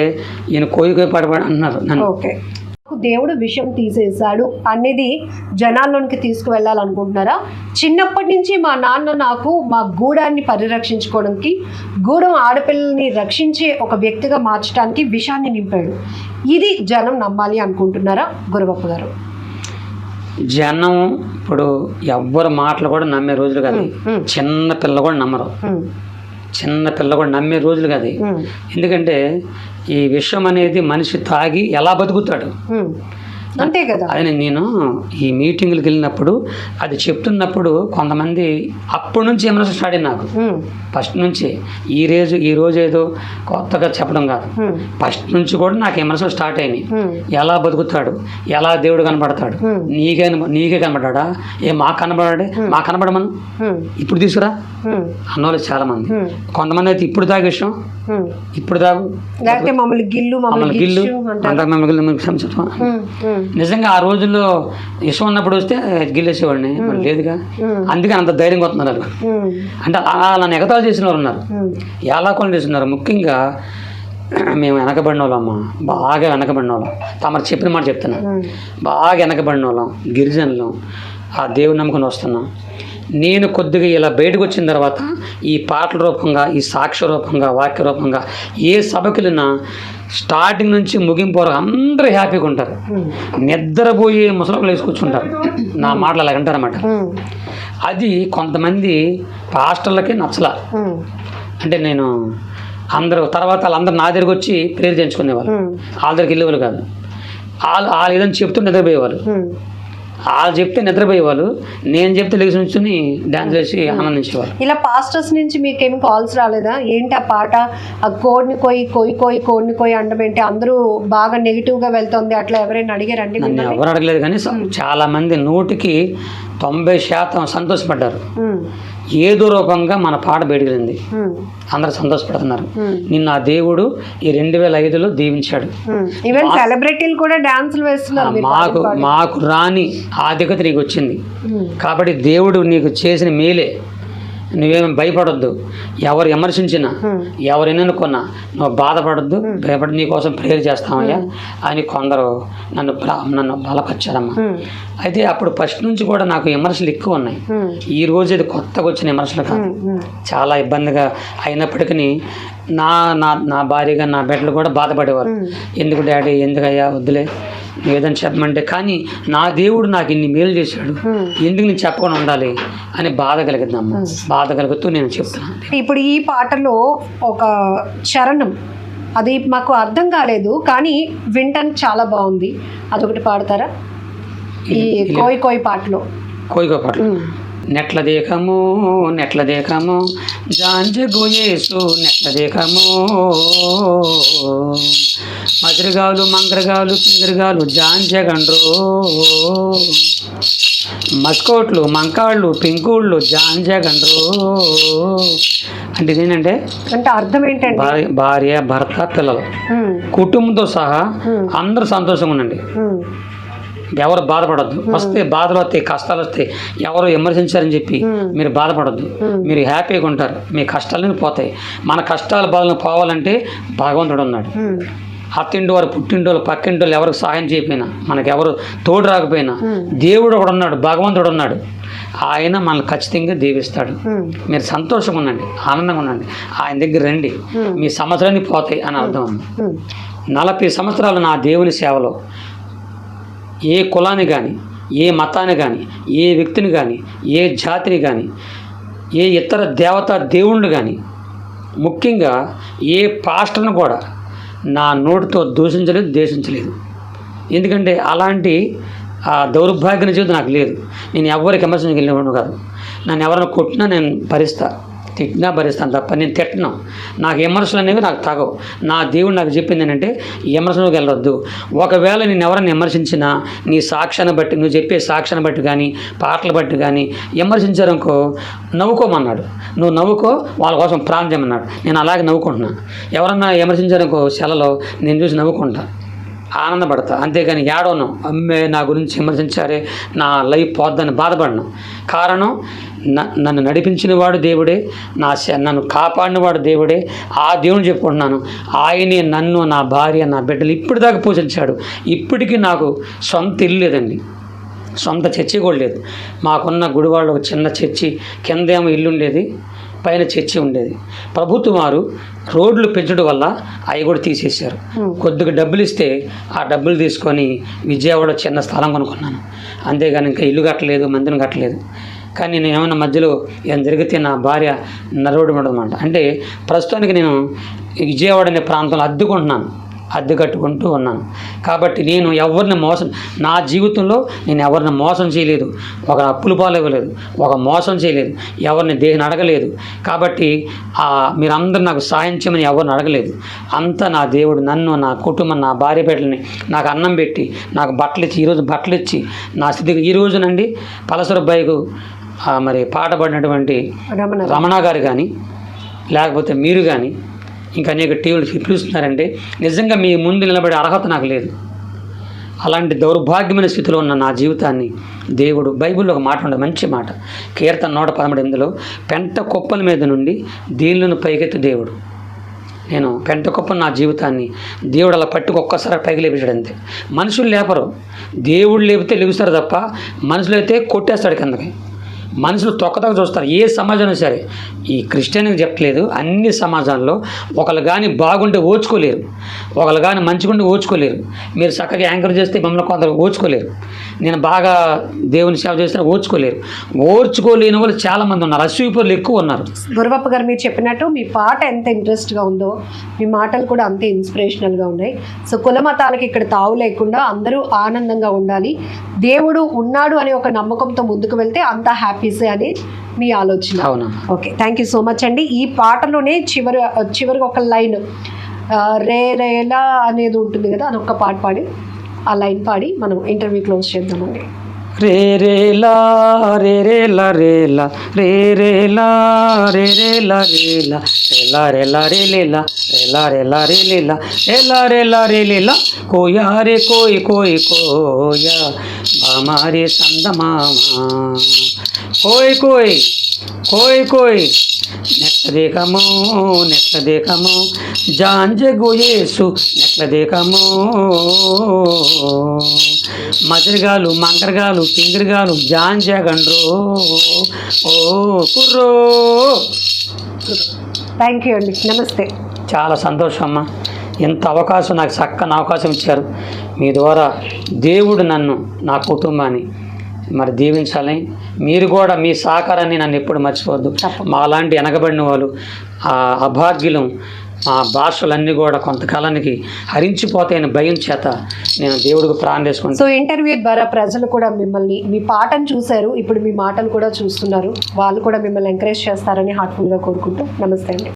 ఈయన కోయి కోయి పడిపోయి అంటున్నారు నన్ను. దేవుడు విషం తీసేశాడు అనేది జనాల్లోనికి తీసుకువెళ్ళాలనుకుంటున్నారా? చిన్నప్పటి నుంచి మా నాన్న నాకు మా గూడాన్ని పరిరక్షించుకోవడానికి, గూడెం ఆడపిల్లల్ని రక్షించే ఒక వ్యక్తిగా మార్చడానికి విషాన్ని నింపాడు, ఇది జనం నమ్మాలి అనుకుంటున్నారా గురవప్ప గారు? జనం ఇప్పుడు ఎవ్వరు మాటలు కూడా నమ్మే రోజులు కాదు. చిన్న పిల్ల కూడా నమ్మరు. చిన్న పిల్ల కూడా నమ్మే రోజులు కాదు. ఎందుకంటే ఈ విషయం అనేది మనిషి తాగి ఎలా బతుకుతాడు అంతే కదా. అది నేను ఈ మీటింగ్లకు వెళ్ళినప్పుడు అది చెప్తున్నప్పుడు కొంతమంది అప్పటి నుంచి ఏమైనా స్టార్ట్ అయింది నాకు. ఫస్ట్ నుంచి ఈ రోజు ఏదో కొత్తగా చెప్పడం కాదు, ఫస్ట్ నుంచి కూడా నాకు విమర్శలు స్టార్ట్ అయినాయి. ఎలా బతుకుతాడు, ఎలా దేవుడు కనబడతాడు, నీకే కనబడ్డా, మాకు కనబడాడే, మాకు కనబడమను ఇప్పుడు తీసుకురా అన్నవాళ్ళు చాలా మంది. కొంతమంది అయితే ఇప్పుడు దాకా విషయం, ఇప్పుడు దాగు మమ్మల్ని గిల్లు నిజంగా ఆ రోజుల్లో విషయం ఉన్నప్పుడు వస్తే గిల్లేసేవాడిని, మరి లేదుగా. అందుకని అంత ధైర్యంగా వస్తున్నారు. అంటే అలా ఎగతాలు చేసిన వాళ్ళు ఉన్నారు, ఎలా కొన్ని చేస్తున్నారు. ముఖ్యంగా మేము వెనకబడిన వాళ్ళమ్మ, బాగా వెనకబడిన వాళ్ళం. తమరు చెప్పిన మాట చెప్తున్నా, బాగా వెనకబడిన వాళ్ళం, గిరిజనులు, ఆ దేవుని నమ్ముకొని వస్తున్నాం. నేను కొద్దిగా ఇలా బయటకు వచ్చిన తర్వాత ఈ పాటల రూపంగా, ఈ సాక్ష్య రూపంగా, వాక్య రూపంగా ఏ సభకి వెళ్ళినా స్టార్టింగ్ నుంచి ముగింపు వరకు అందరూ హ్యాపీగా ఉంటారు. నిద్రపోయి ముసలిలు వేసి కూర్చుంటారు. నా మాటలు అలాగ అంటారన్నమాట. అది కొంతమంది పాస్టర్లకి నచ్చలా. అంటే నేను అందరూ తర్వాత వాళ్ళందరూ నా దగ్గరికి వచ్చి ప్రేర్ చేయించుకునేవాళ్ళు. వాళ్ళ దగ్గరికి వెళ్ళేవాళ్ళు కాదు. వాళ్ళు ఏదైనా చెప్తూ నిద్రపోయేవాళ్ళు. వాళ్ళు చెప్తే నిద్రపోయేవాళ్ళు, నేను చెప్తే లేచి నుంచుని డాన్స్ చేసి ఆనందించేవాళ్ళు. ఇలా పాస్టర్స్ నుంచి మీకేం కాల్స్ రాలేదా? ఏంటి ఆ పాట, ఆ కోడిని కోయి అండం ఏంటి, అందరూ బాగా నెగిటివ్గా వెళ్తుంది, అట్లా ఎవరైనా అడిగారండి? నన్ను ఎవరు అడగలేదు, కానీ చాలా మంది 100కి 90% సంతోషపడ్డారు. ఏదో రూపంగా మన పాట బయటకెళ్ళింది, అందరూ సంతోషపడుతున్నారు. నిన్న ఆ దేవుడు ఈ 2005లో దీవించాడు. ఈవెన్ సెలబ్రిటీలు కూడా డాన్సులు వేస్తున్నారు. మాకు రాని ఆధిక్యత నీకు వచ్చింది కాబట్టి దేవుడు నీకు చేసిన మేలే. నువ్వేమి భయపడొద్దు, ఎవరు విమర్శించినా, ఎవరు ఎన్నుకున్నా నువ్వు బాధపడొద్దు, భయపడి నీ కోసం ప్రేయర్ చేస్తామయ్యా అని కొందరు నన్ను బలపరిచారమ్మా. అయితే అప్పుడు ఫస్ట్ నుంచి కూడా నాకు విమర్శలు ఎక్కువ ఉన్నాయి. ఈ రోజు ఇది కొత్తగా వచ్చిన విమర్శలు కాదు, చాలా ఇబ్బందిగా అయినప్పటికీ నా భార్యగా నా బిడ్డలు కూడా బాధపడేవారు. ఎందుకు డాడీ, ఎందుకయ్యా, వద్దులే ఏదని చెప్పమంటే, కానీ నా దేవుడు నాకు ఇన్ని మేలు చేశాడు, ఎందుకు నేను చెప్పకుండా ఉండాలి అని బాధ కలిగిద్దాము. బాధ కలుగుతూ నేను చెప్తున్నాను. ఇప్పుడు ఈ పాటలో ఒక చరణం, అది మాకు అర్థం కాలేదు కానీ వింటానికి చాలా బాగుంది, అదొకటి పాడతారా? ఈ కోయి పాటలో. కోయి పాటలో నెట్ల దేకము జాంజగుయేసు నెట్ల దేకము, మదిరిగాలు మంగరగాలు పింగరగాలు జాంజగండ్రు, మస్కోట్లు మంకాళ్ళు పింకుళ్ళు జాంజగండ్రు. అంటే ఇదేంటంటే అర్థం ఏంటంటే భార్య భర్త పిల్లలు కుటుంబంతో సహా అందరూ సంతోషంగా ఉండండి. ఎవరు బాధపడద్దు. వస్తే బాధలు వస్తాయి, కష్టాలు వస్తాయి, ఎవరు విమర్శించారని చెప్పి మీరు బాధపడద్దు. మీరు హ్యాపీగా ఉంటారు, మీ కష్టాలన్నీ పోతాయి. మన కష్టాల బాధలను పోవాలంటే భగవంతుడు ఉన్నాడు. అత్తింటి వారు, పుట్టింటి వాళ్ళు, పక్కింటి వాళ్ళు ఎవరికి సహాయం చేయకపోయినా, మనకెవరు తోడు రాకపోయినా దేవుడు ఒకడు ఉన్నాడు, భగవంతుడు ఉన్నాడు. ఆయన మనల్ని ఖచ్చితంగా దీవిస్తాడు. మీరు సంతోషంగా ఉండండి, ఆనందంగా ఉండండి, ఆయన దగ్గర రండి, మీ సమస్యలన్నీ పోతాయి అని అర్థం ఉంది. 40 సంవత్సరాలు నా దేవుని సేవలో ఏ కులాన్ని కానీ, ఏ మతాన్ని కానీ, ఏ వ్యక్తిని కానీ, ఏ జాతిని కానీ, ఏ ఇతర దేవతా దేవుణ్ణి కానీ, ముఖ్యంగా ఏ పాస్టర్ను కూడా నా నోటితో దూషించలేదు, ద్వేషించలేదు. ఎందుకంటే అలాంటి దౌర్భాగ్య జీవితం నాకు లేదు. నేను ఎవరికి విమర్శించకి వెళ్ళినవాడు కాదు. నన్ను ఎవరైనా కొట్టినా నేను తిట్టినా భరిస్తాను తప్ప నేను తిట్టను. నాకు విమర్శలు అనేవి నాకు తగవు. నా దేవుడు నాకు చెప్పింది ఏంటంటే విమర్శలోకి వెళ్ళొద్దు. ఒకవేళ నేను ఎవరైనా విమర్శించినా నీ సాక్ష్యాన్ని బట్టి, నువ్వు చెప్పే సాక్ష్యాన్ని బట్టి కానీ, పాటలు బట్టి కానీ విమర్శించారనుకో, నవ్వుకోమన్నాడు. నువ్వు నవ్వుకో, వాళ్ళ కోసం ప్రాణం చేయమన్నాడు. నేను అలాగే నవ్వుకుంటున్నాను. ఎవరన్నా విమర్శించారనుకో సెలలో, నేను చూసి నవ్వుకుంటా. ఆనందపడతా, అంతేగాని ఏడవను. అమ్మే నా గురించి విమర్శించారే, నా లైఫ్ పోద్దని బాధపడను. కారణం నన్ను నడిపించిన వాడు దేవుడే, నన్ను కాపాడినవాడు దేవుడే. ఆ దేవుని చెప్పుకుంటున్నాను. ఆయనే నన్ను, నా భార్య, నా బిడ్డలు ఇప్పటిదాకా పోషించాడు. ఇప్పటికీ నాకు సొంత ఇల్లు లేదండి, సొంత చర్చి కూడా లేదు. మాకున్న గుడివాళ్ళు ఒక చిన్న చర్చి, కిందేమో ఇల్లు ఉండేది, పైన చర్చి ఉండేది. ప్రభుత్వం వారు రోడ్లు పెంచడం వల్ల అవి కూడా తీసేశారు. కొద్దిగా డబ్బులు ఇస్తే ఆ డబ్బులు తీసుకొని విజయవాడ చిన్న స్థలం కొనుక్కున్నాను. అంతేగాని ఇంకా ఇల్లు కట్టలేదు, మందిరం కట్టలేదు. కానీ నేను ఏమైనా మధ్యలో ఏం జరిగితే నా భార్య నరవడం ఉండదన్నమాట. అంటే ప్రస్తుతానికి నేను విజయవాడ అనే ప్రాంతంలో అద్దె కట్టుకుంటూ ఉన్నాను. కాబట్టి నేను ఎవరిని నా జీవితంలో నేను ఎవరిని మోసం చేయలేదు, ఒక అప్పులు పాలవ్వలేదు, ఒక మోసం చేయలేదు, ఎవరిని దేనిని అడగలేదు. కాబట్టి మీరందరూ నాకు సాయం చేయమని ఎవరిని అడగలేదు. అంతా నా దేవుడు నన్ను, నా కుటుంబం, నా భార్య బిడ్డలని నాకు అన్నం పెట్టి, నాకు బట్టలు ఇచ్చి, ఈరోజు బట్టలు ఇచ్చి నా స్థితికి ఈ రోజునండి పలసర బైకు మరి పాట పడినటువంటి రమణ గారు కానీ, లేకపోతే మీరు కానీ, ఇంకా అనేక టీవీలు పిలుస్తున్నారంటే నిజంగా మీ ముందు నిలబడే అర్హత నాకు లేదు. అలాంటి దౌర్భాగ్యమైన స్థితిలో ఉన్న నా జీవితాన్ని దేవుడు, బైబిల్లో ఒక మాట ఉండదు, మంచి మాట, కీర్తన 113 పెంట కుప్పల మీద నుండి దీనులను పైకెత్తి దేవుడు. నేను పెంట కుప్ప నా జీవితాన్ని దేవుడు అలా పట్టుకు ఒక్కసారి పైకి లేపించాడు అంతే. మనుషులు లేపరు, దేవుడు లేపితే లెగుస్తారు తప్ప మనుషులు అయితే కొట్టేస్తాడు కిందకి. మనుషులు తొక్కతొక్క చూస్తారు. ఏ సమాజం సరే, ఈ క్రిస్టియన్కి చెప్పలేదు, అన్ని సమాజాల్లో ఒకళ్ళు కానీ బాగుంటే ఓచుకోలేరు, ఒకళ్ళు కానీ మంచిగుంటే ఓచుకోలేరు. మీరు చక్కగా యాంకర్ చేస్తే మమ్మల్ని కొందరు ఓచుకోలేరు, నేను బాగా దేవుని సేవ చేస్తే ఓర్చుకోలేరు. ఓర్చుకోలేని వాళ్ళు చాలామంది ఉన్నారు, అసూయపరులు ఎక్కువ ఉన్నారు. గురవప్ప గారు మీరు చెప్పినట్టు మీ పాట ఎంత ఇంట్రెస్ట్గా ఉందో మీ మాటలు కూడా అంతే ఇన్స్పిరేషనల్గా ఉన్నాయి. సో కుల మతాలకి ఇక్కడ తావు లేకుండా అందరూ ఆనందంగా ఉండాలి, దేవుడు ఉన్నాడు అనే ఒక నమ్మకంతో ముందుకు వెళ్తే అంతా హ్యాపీసే అని మీ ఆలోచన. అవునా? Okay, thank you so much అండి. ఈ పాటలోనే చివరికి ఒక లైన్ రే రేలా అనేది ఉంటుంది కదా, అదొక్క పాట పాడి, ఆ లైన్ పాడి మనం ఇంటర్వ్యూ క్లోజ్ చేద్దామండి. రే రేలా రే రేలా రేలా రే రేలా రే రేలా రేలా రేలా రేలా రే లేలా రేలా రేలా రే లేలా రేలా రేలా రే లేలా కోయా రే కోయ్ కోయ్ కోయా బామారే సందమామా కోయ్ కోయ్ కోయ్ కోయ్ నెట్ల దేకము జాంజె గోయేసు నెట్ల దేకము మజరగాలు మంగరగాలు పింగరగాలు జాంజగండ్రో ఓ కుర్రో. థ్యాంక్ యూ అండి, నమస్తే. చాలా సంతోషం అమ్మా, ఎంత అవకాశం, నాకు చక్కని అవకాశం ఇచ్చారు. మీ ద్వారా దేవుడు నన్ను, నా కుటుంబాన్ని మరి దీవించాలని, మీరు కూడా మీ సహకారాన్ని నన్ను ఎప్పుడు మర్చిపోవద్దు. మా లాంటి వెనకబడిన వాళ్ళు, అభాగ్యులం, మా భాషలన్నీ కూడా కొంతకాలానికి హరించిపోతాయని భయం చేత నేను దేవుడికి ప్రార్థన చేసుకుంటాను. సో ఇంటర్వ్యూ ద్వారా ప్రజలు కూడా మిమ్మల్ని, మీ పాటను చూశారు, ఇప్పుడు మీ మాటలు కూడా చూస్తున్నారు, వాళ్ళు కూడా మిమ్మల్ని ఎంకరేజ్ చేస్తారని హార్ట్ఫుల్గా కోరుకుంటూ నమస్తే అండి.